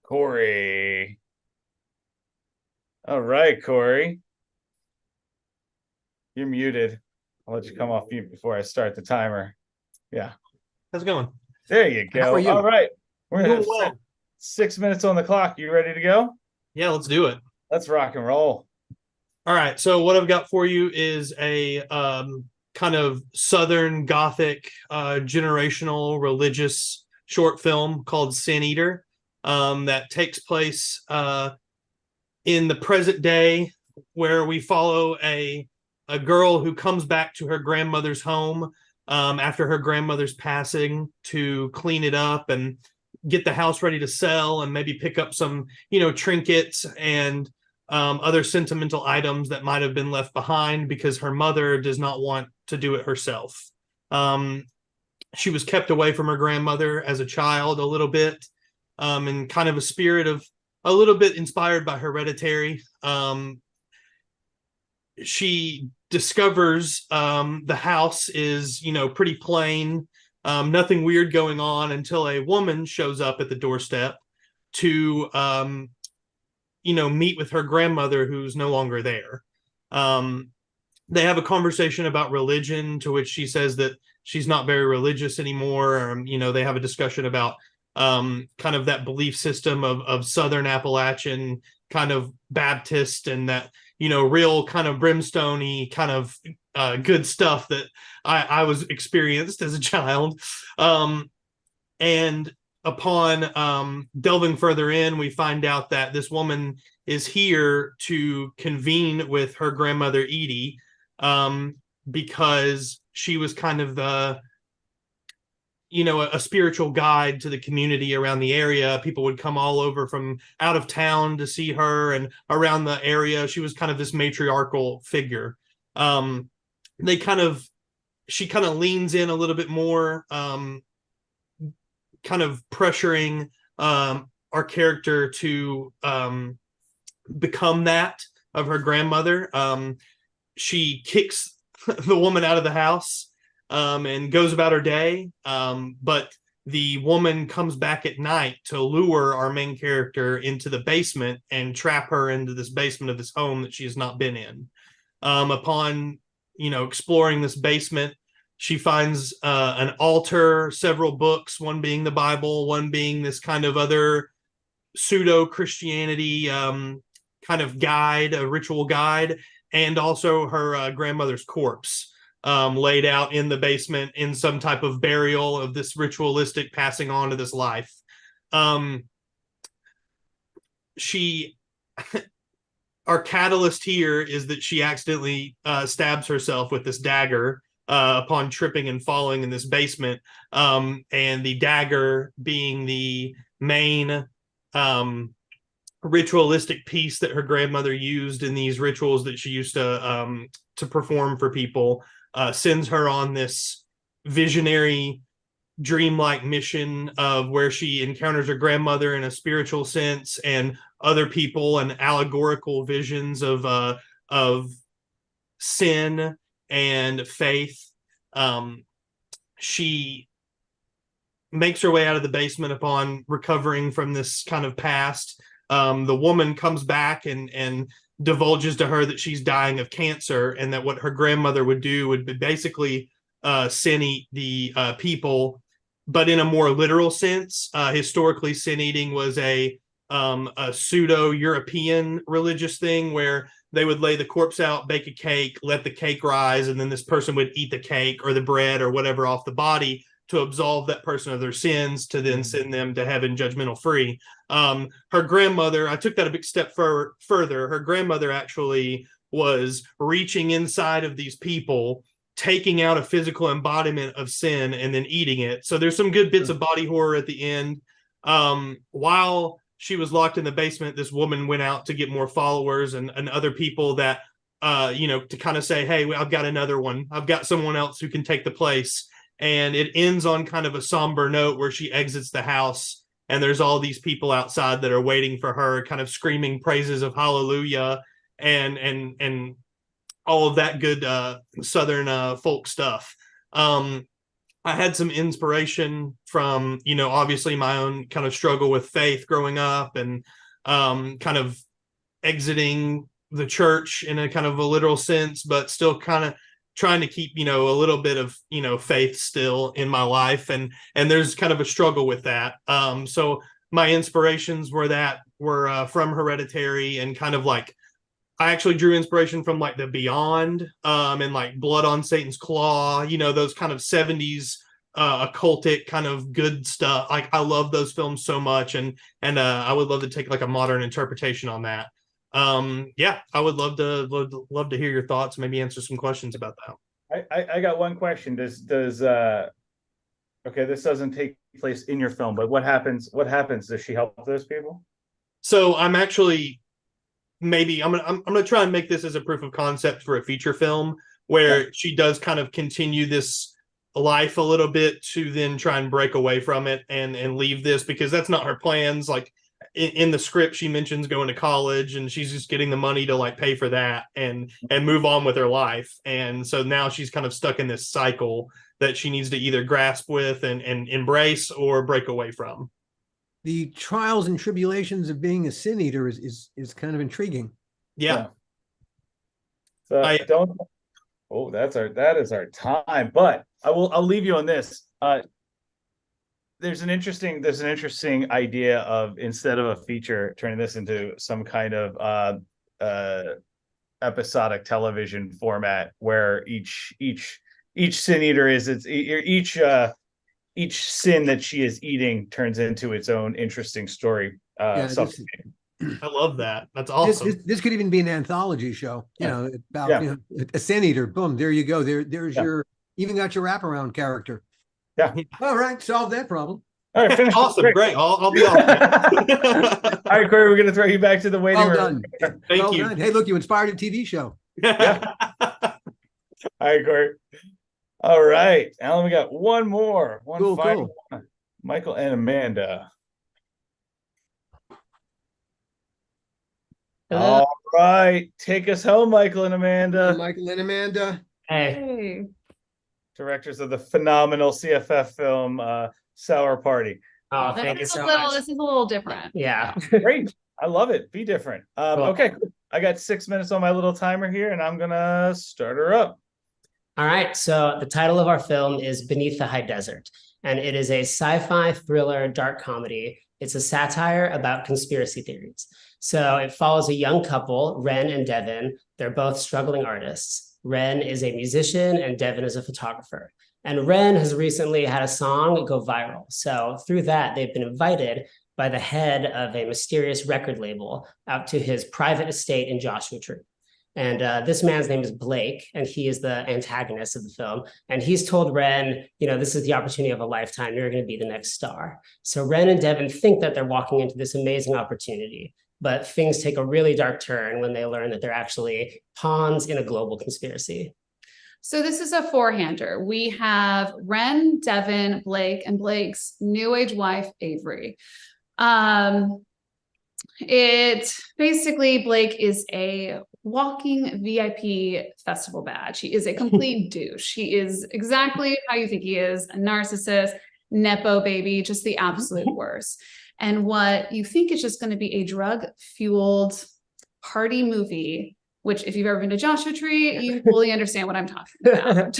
Corey. All right, Corey. You're muted. I'll let you come off mute before I start the timer. Yeah. How's it going? There you go. How are you? All right. We're gonna have well. 6 minutes on the clock. You ready to go? Yeah, let's do it. Let's rock and roll. All right. So what I've got for you is a kind of Southern Gothic generational religious short film called Sin Eater that takes place in the present day, where we follow a girl who comes back to her grandmother's home after her grandmother's passing to clean it up and get the house ready to sell, and maybe pick up some, trinkets and other sentimental items that might have been left behind because her mother does not want to do it herself. She was kept away from her grandmother as a child a little bit, in kind of a spirit of a little bit inspired by Hereditary. She discovers the house is, pretty plain, nothing weird going on until a woman shows up at the doorstep to meet with her grandmother who's no longer there. They have a conversation about religion, to which she says that she's not very religious anymore. They have a discussion about kind of that belief system of Southern Appalachian kind of Baptist, and that, real kind of brimstone-y kind of good stuff that I was experienced as a child. And upon delving further in, we find out that this woman is here to convene with her grandmother Edie, because she was kind of a spiritual guide to the community around the area. People would come all over from out of town to see her, and around the area, she was kind of this matriarchal figure. She kind of leans in a little bit more, kind of pressuring our character to become that of her grandmother. She kicks the woman out of the house and goes about her day. But the woman comes back at night to lure our main character into the basement and trap her into this basement of this home that she has not been in. Upon exploring this basement, she finds an altar, several books, one being the Bible, one being this kind of other pseudo-Christianity kind of guide, a ritual guide, and also her grandmother's corpse laid out in the basement in some type of burial of this ritualistic passing on to this life. Our catalyst here is that she accidentally stabs herself with this dagger upon tripping and falling in this basement, and the dagger being the main ritualistic piece that her grandmother used in these rituals that she used to perform for people, sends her on this visionary, dreamlike mission of where she encounters her grandmother in a spiritual sense, and other people, and allegorical visions of sin and faith. She makes her way out of the basement upon recovering from this kind of past. The woman comes back and divulges to her that she's dying of cancer, and that what her grandmother would do would be basically sin eat the people, but in a more literal sense. Historically, sin eating was a pseudo-European religious thing where they would lay the corpse out, bake a cake, let the cake rise, and then this person would eat the cake or the bread or whatever off the body to absolve that person of their sins, to then send them to heaven judgmental free. Her grandmother, I took that a big step further. Her grandmother actually was reaching inside of these people, taking out a physical embodiment of sin and then eating it. So there's some good bits of body horror at the end. While she was locked in the basement, this woman went out to get more followers and other people that, to kind of say, hey, I've got another one. I've got someone else who can take the place. And it ends on kind of a somber note where she exits the house, and there's all these people outside that are waiting for her, kind of screaming praises of hallelujah and all of that good Southern folk stuff. I had some inspiration from, obviously my own kind of struggle with faith growing up, and kind of exiting the church in a kind of a literal sense, but still kind of trying to keep, a little bit of, faith still in my life. And there's kind of a struggle with that. So my inspirations were from Hereditary, and kind of like, I actually drew inspiration from like The Beyond, and like Blood on Satan's Claw, those kind of 70s occultic kind of good stuff. Like, I love those films so much. And I would love to take like a modern interpretation on that. I would love to hear your thoughts, maybe answer some questions about that. I got one question. Does this doesn't take place in your film, but what happens? Does she help those people? So I'm actually, maybe I'm gonna try and make this as a proof of concept for a feature film where she does kind of continue this life a little bit to then try and break away from it and leave this, because that's not her plans. Like, in the script, she mentions going to college, and she's just getting the money to like pay for that and move on with her life. And so now she's kind of stuck in this cycle that she needs to either grasp with and embrace or break away from. the trials and tribulations of being a sin eater is kind of intriguing. Yeah. So I- don't. Oh, that is our time. But I'll leave you on this. There's an interesting idea of, instead of a feature, turning this into some kind of episodic television format where each sin eater is each sin that she is eating turns into its own interesting story. Yeah, I love that. That's awesome. This could even be an anthology show, you know, about Yeah. you know, a sin eater. Boom, there you go. There's Yeah. your even got your wraparound character. Yeah. All right, solve that problem. All right, finish. Awesome. Great. I'll be off. All right, Corey, we're gonna throw you back to the waiting Well room. done. Thank Well you. done. Hey, look, you inspired a TV show. All right, Corey. All right, Alan, we got one Cool, final one. Michael and Amanda. Hello. All right, take us home, Michael and Amanda, Michael and Amanda. Hey. Hey. directors of the phenomenal CFF film Sour Party. Oh, This thank you is so a little, much. this is a little different. Yeah. Great, I love it. Be different. Cool. Okay, cool. I got 6 minutes on my little timer here, and I'm gonna start her up. All right. So the title of our film is Beneath the High Desert, and it is a sci-fi thriller dark comedy. It's a satire about conspiracy theories. So it follows a young couple, Ren and Devin. They're both struggling artists. Ren is a musician and Devin is a photographer. And Ren has recently had a song go viral. So through that, they've been invited by the head of a mysterious record label out to his private estate in Joshua Tree. And this man's name is Blake, and he is the antagonist of the film. And he's told Ren, you know, this is the opportunity of a lifetime. You're going to be the next star. So Ren and Devin think that they're walking into this amazing opportunity, but things take a really dark turn when they learn that they're actually pawns in a global conspiracy. So this is a four-hander. We have Ren, Devin, Blake, and Blake's new age wife, Avery. It basically, Blake is a walking VIP festival badge. He is a complete douche. He is exactly how you think he is, a narcissist, Nepo baby, just the absolute worst. And what you think is just going to be a drug-fueled party movie, which if you've ever been to Joshua Tree, you fully understand what I'm talking about.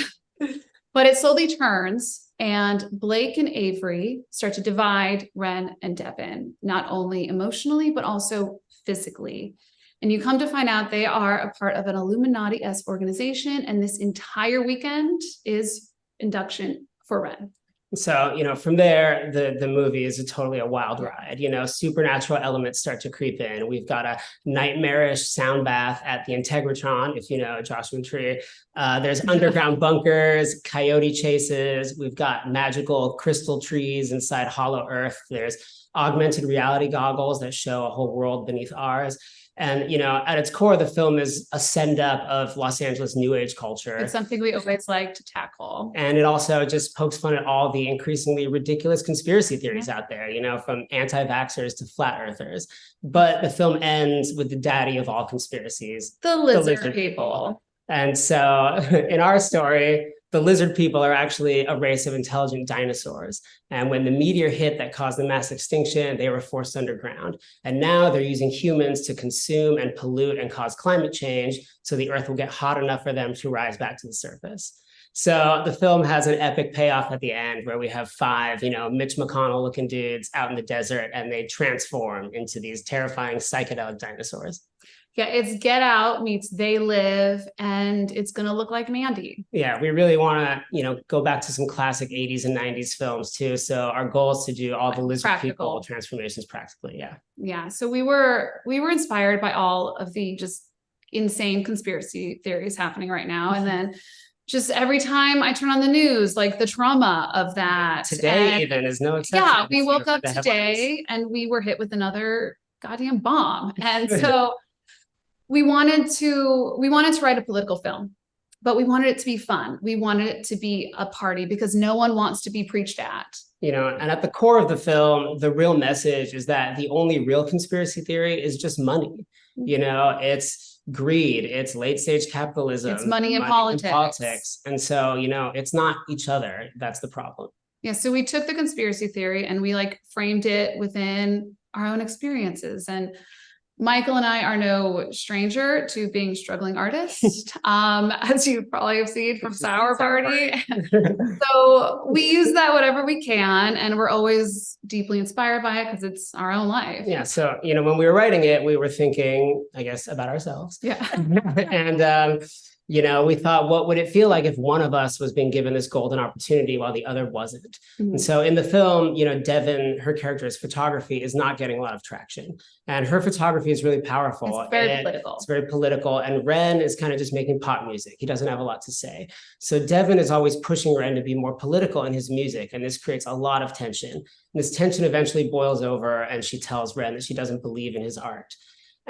But it slowly turns, and Blake and Avery start to divide Ren and Devin, not only emotionally, but also physically. And you come to find out they are a part of an Illuminati-esque organization, and this entire weekend is induction for Ren. So, you know, from there, the movie is totally a wild ride. You know, supernatural elements start to creep in. We've got a nightmarish sound bath at the Integratron, if you know Joshua Tree. There's underground bunkers, coyote chases. We've got magical crystal trees inside Hollow Earth. There's augmented reality goggles that show a whole world beneath ours. And, you know, at its core, the film is a send up of Los Angeles New Age culture. It's something we always like to tackle. And it also just pokes fun at all the increasingly ridiculous conspiracy theories out there, you know, from anti-vaxxers to flat earthers. But the film ends with the daddy of all conspiracies, The lizard people. And so in our story, the lizard people are actually a race of intelligent dinosaurs. And when the meteor hit that caused the mass extinction, they were forced underground. And now they're using humans to consume and pollute and cause climate change so the earth will get hot enough for them to rise back to the surface. So the film has an epic payoff at the end where we have 5, you know, Mitch McConnell looking dudes out in the desert, and they transform into these terrifying psychedelic dinosaurs. Yeah, it's Get Out meets They Live, and it's going to look like Mandy. Yeah, we really want to, you know, go back to some classic 80s and 90s films too. So our goal is to do all the lizard people transformations practically. Yeah. Yeah. So we were inspired by all of the just insane conspiracy theories happening right now. And then just every time I turn on the news, like the trauma of that. Today even is no exception. Yeah, we woke up today and we were hit with another goddamn bomb. And so we wanted to write a political film, but we wanted it to be fun. We wanted it to be a party because no one wants to be preached at. You know, and at the core of the film, the real message is that the only real conspiracy theory is just money. You know, it's greed, it's late stage capitalism. It's money and politics. And so, you know, it's not each other. That's the problem. Yeah, so we took the conspiracy theory and we like framed it within our own experiences. And Michael and I are no stranger to being struggling artists, as you probably have seen from Sour Party. So we use that whatever we can, and we're always deeply inspired by it because it's our own life. Yeah. So, when we were writing it, we were thinking, I guess, about ourselves. Yeah. And, we thought, what would it feel like if one of us was being given this golden opportunity while the other wasn't? Mhm. And so in the film, Devin, her character's photography is not getting a lot of traction. And her photography is really powerful. It's very and political. It's very political. And Ren is kind of just making pop music. He doesn't have a lot to say. So Devin is always pushing Ren to be more political in his music. And this creates a lot of tension. And this tension eventually boils over, and she tells Ren that she doesn't believe in his art.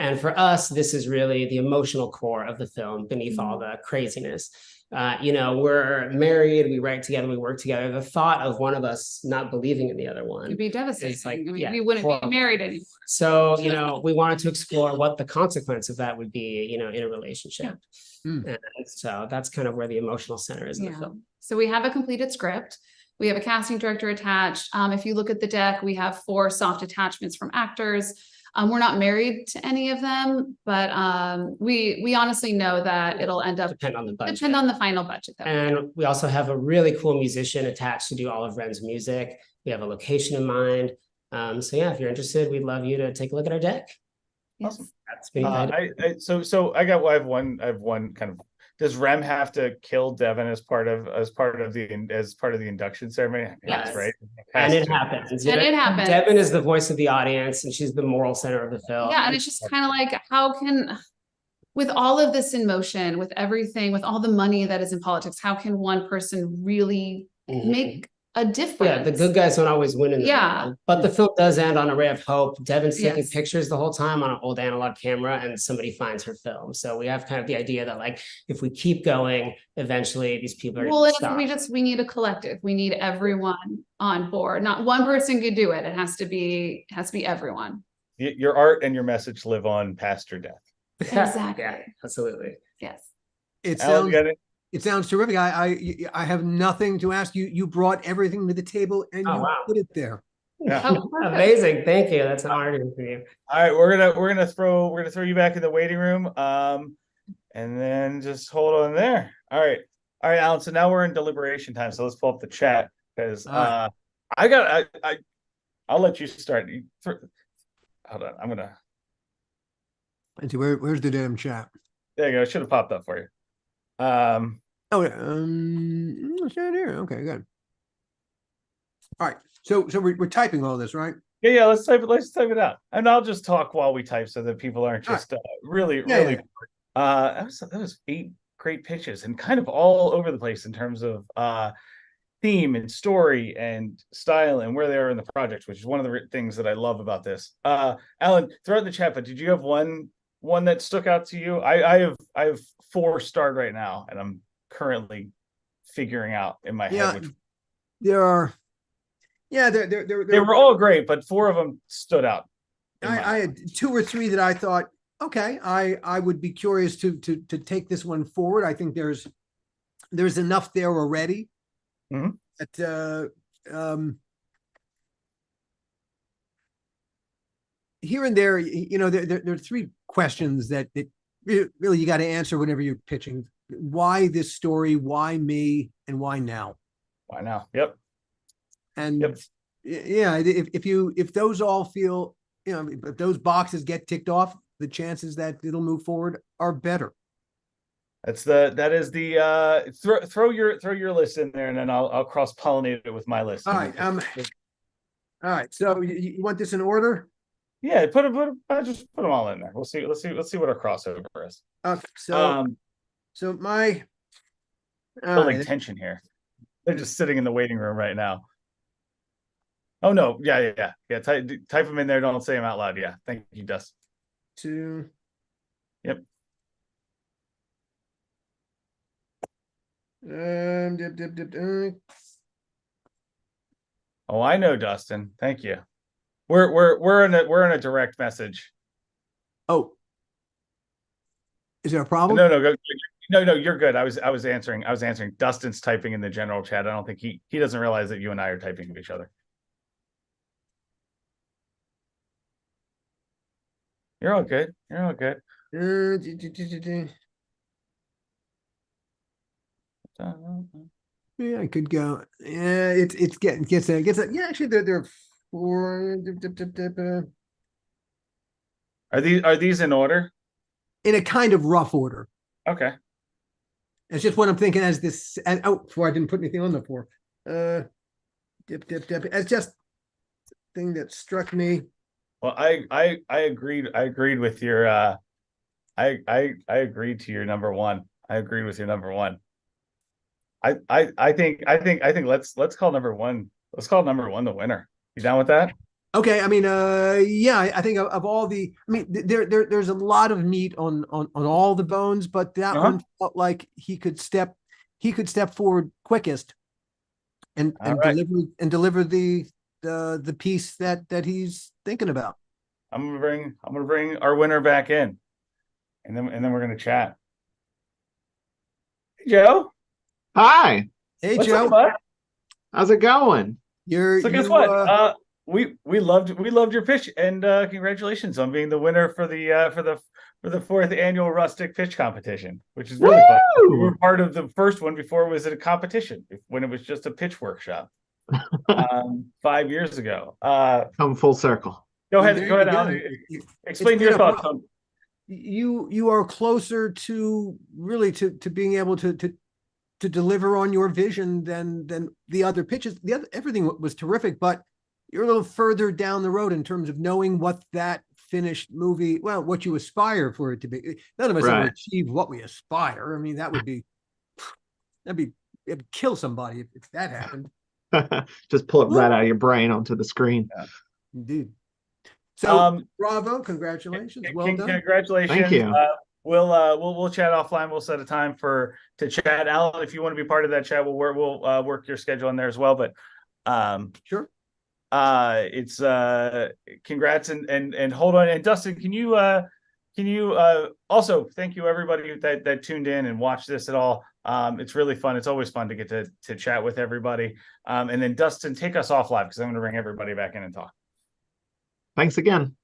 And for us, this is really the emotional core of the film beneath all the craziness. We're married, we write together, we work together. The thought of one of us not believing in the other one It'd be devastating. is like, We wouldn't horrible. be married anymore. So, we wanted to explore what the consequence of that would be, in a relationship. And so that's kind of where the emotional center is in the film. So we have a completed script. We have a casting director attached. If you look at the deck, we have 4 soft attachments from actors. We're not married to any of them, but we honestly know that it'll end up Depend on the budget. depend on the final budget. Though. And we also have a really cool musician attached to do all of Ren's music. We have a location in mind. So yeah, if you're interested, we'd love you to take a look at our deck. Yes. That's been I have one kind of. Does Rem have to kill Devin as part of the induction ceremony? Yes. Right. And it happens. And it happens. Devin is the voice of the audience, and she's the moral center of the film. Yeah, and it's just kind of like, with all of this in motion, with everything, with all the money that is in politics, how can one person really make a difference? Yeah, the good guys don't always win in the end. But the film does end on a ray of hope. Devin's taking pictures the whole time on an old analog camera, and somebody finds her film. So we have kind of the idea that, like, if we keep going, eventually these people are Well, stop. we need a collective. We need everyone on board. Not one person could do it. It has to be everyone. Your art and your message live on past your death. Exactly. Yeah, absolutely. Yes. It Alan, sounds you got it? It sounds terrific. I have nothing to ask you. You brought everything to the table and you put it there. Yeah. Oh, Amazing. Thank you. That's an honor to for you. All right, we're gonna throw you back in the waiting room. And then just hold on there. All right, Alan. So now we're in deliberation time. So let's pull up the chat because I'll let you start. Hold on, I'm gonna. And so where's the damn chat? There you go. It should have popped up for you. It's not here. Okay, good. All right. So we're typing all this, right? Yeah. Let's type it out, and I'll just talk while we type so that people aren't just really. That was 8 great pitches and kind of all over the place in terms of theme and story and style and where they are in the project, which is one of the things that I love about this. Alan, throw it in the chat, but did you have one that stuck out to you? I have 4 starred right now, and I'm currently figuring out in my head. They were all great, but 4 of them stood out. I had 2 or 3 that I thought, okay, I would be curious to take this one forward. I think there's enough there already. Mm-hmm. That here and there, there are 3 questions that really you got to answer whenever you're pitching. Why this story? Why me? And why now? Why now? Yep. And if those all feel, if those boxes get ticked off, the chances that it'll move forward are better. Throw your list in there, and then I'll cross pollinate it with my list. All right. So you want this in order? Yeah, just put them all in there. Let's see what our crossover is. Okay, so my building tension here. They're just sitting in the waiting room right now. Oh no, yeah. Type them in there. Don't say them out loud. Yeah, thank you, Dust. 2. Yep. Oh, I know, Dustin. Thank you. We're in a direct message. Oh, is there a problem? No. No, you're good. I was answering. Dustin's typing in the general chat. I don't think he doesn't realize that you and I are typing to each other. You're all good. You're all good. Yeah, I could go. Yeah, it's gets there. Yeah, actually, they're four. Are these in order? In a kind of rough order. Okay. It's just what I'm thinking as this. And before I didn't put anything on the four. Dip. It's just thing that struck me. Well, I agreed. I agreed with your. I agreed to your number one. I agreed with your number one. I think let's call number one. Let's call number one the winner. You down with that? Okay, I mean, yeah, I think of all the, I mean, there's a lot of meat on all the bones, but that one felt like he could step forward quickest and deliver the piece that he's thinking about. I'm gonna bring our winner back in, and then we're gonna chat. Hey, Joe. Hi. Hey, What's Joe. up, bud? How's it going? So guess what? We loved your pitch, and congratulations on being the winner for the fourth annual Rustic Pitch Competition, which is really fun. We were part of the first one before it was a competition, when it was just a pitch workshop 5 years ago. Come full circle. Go ahead, Alan. Explain your thoughts on. You are closer to really to being able to deliver on your vision than the other pitches. Everything was terrific, but you're a little further down the road in terms of knowing what that finished movie, well, what you aspire for it to be. None of us ever achieve what we aspire. I mean, it'd kill somebody if that happened. Just pull it right out of your brain onto the screen. Yeah, indeed. So bravo, congratulations. Well done. Congratulations. Thank you. We'll chat offline. We'll set a time to chat. Alan, if you want to be part of that chat, we'll work your schedule in there as well. But sure. It's congrats and hold on. And Dustin, can you also thank you everybody that tuned in and watched this at all. It's really fun. It's always fun to get to chat with everybody. And then Dustin, take us off live because I'm going to bring everybody back in and talk. Thanks again.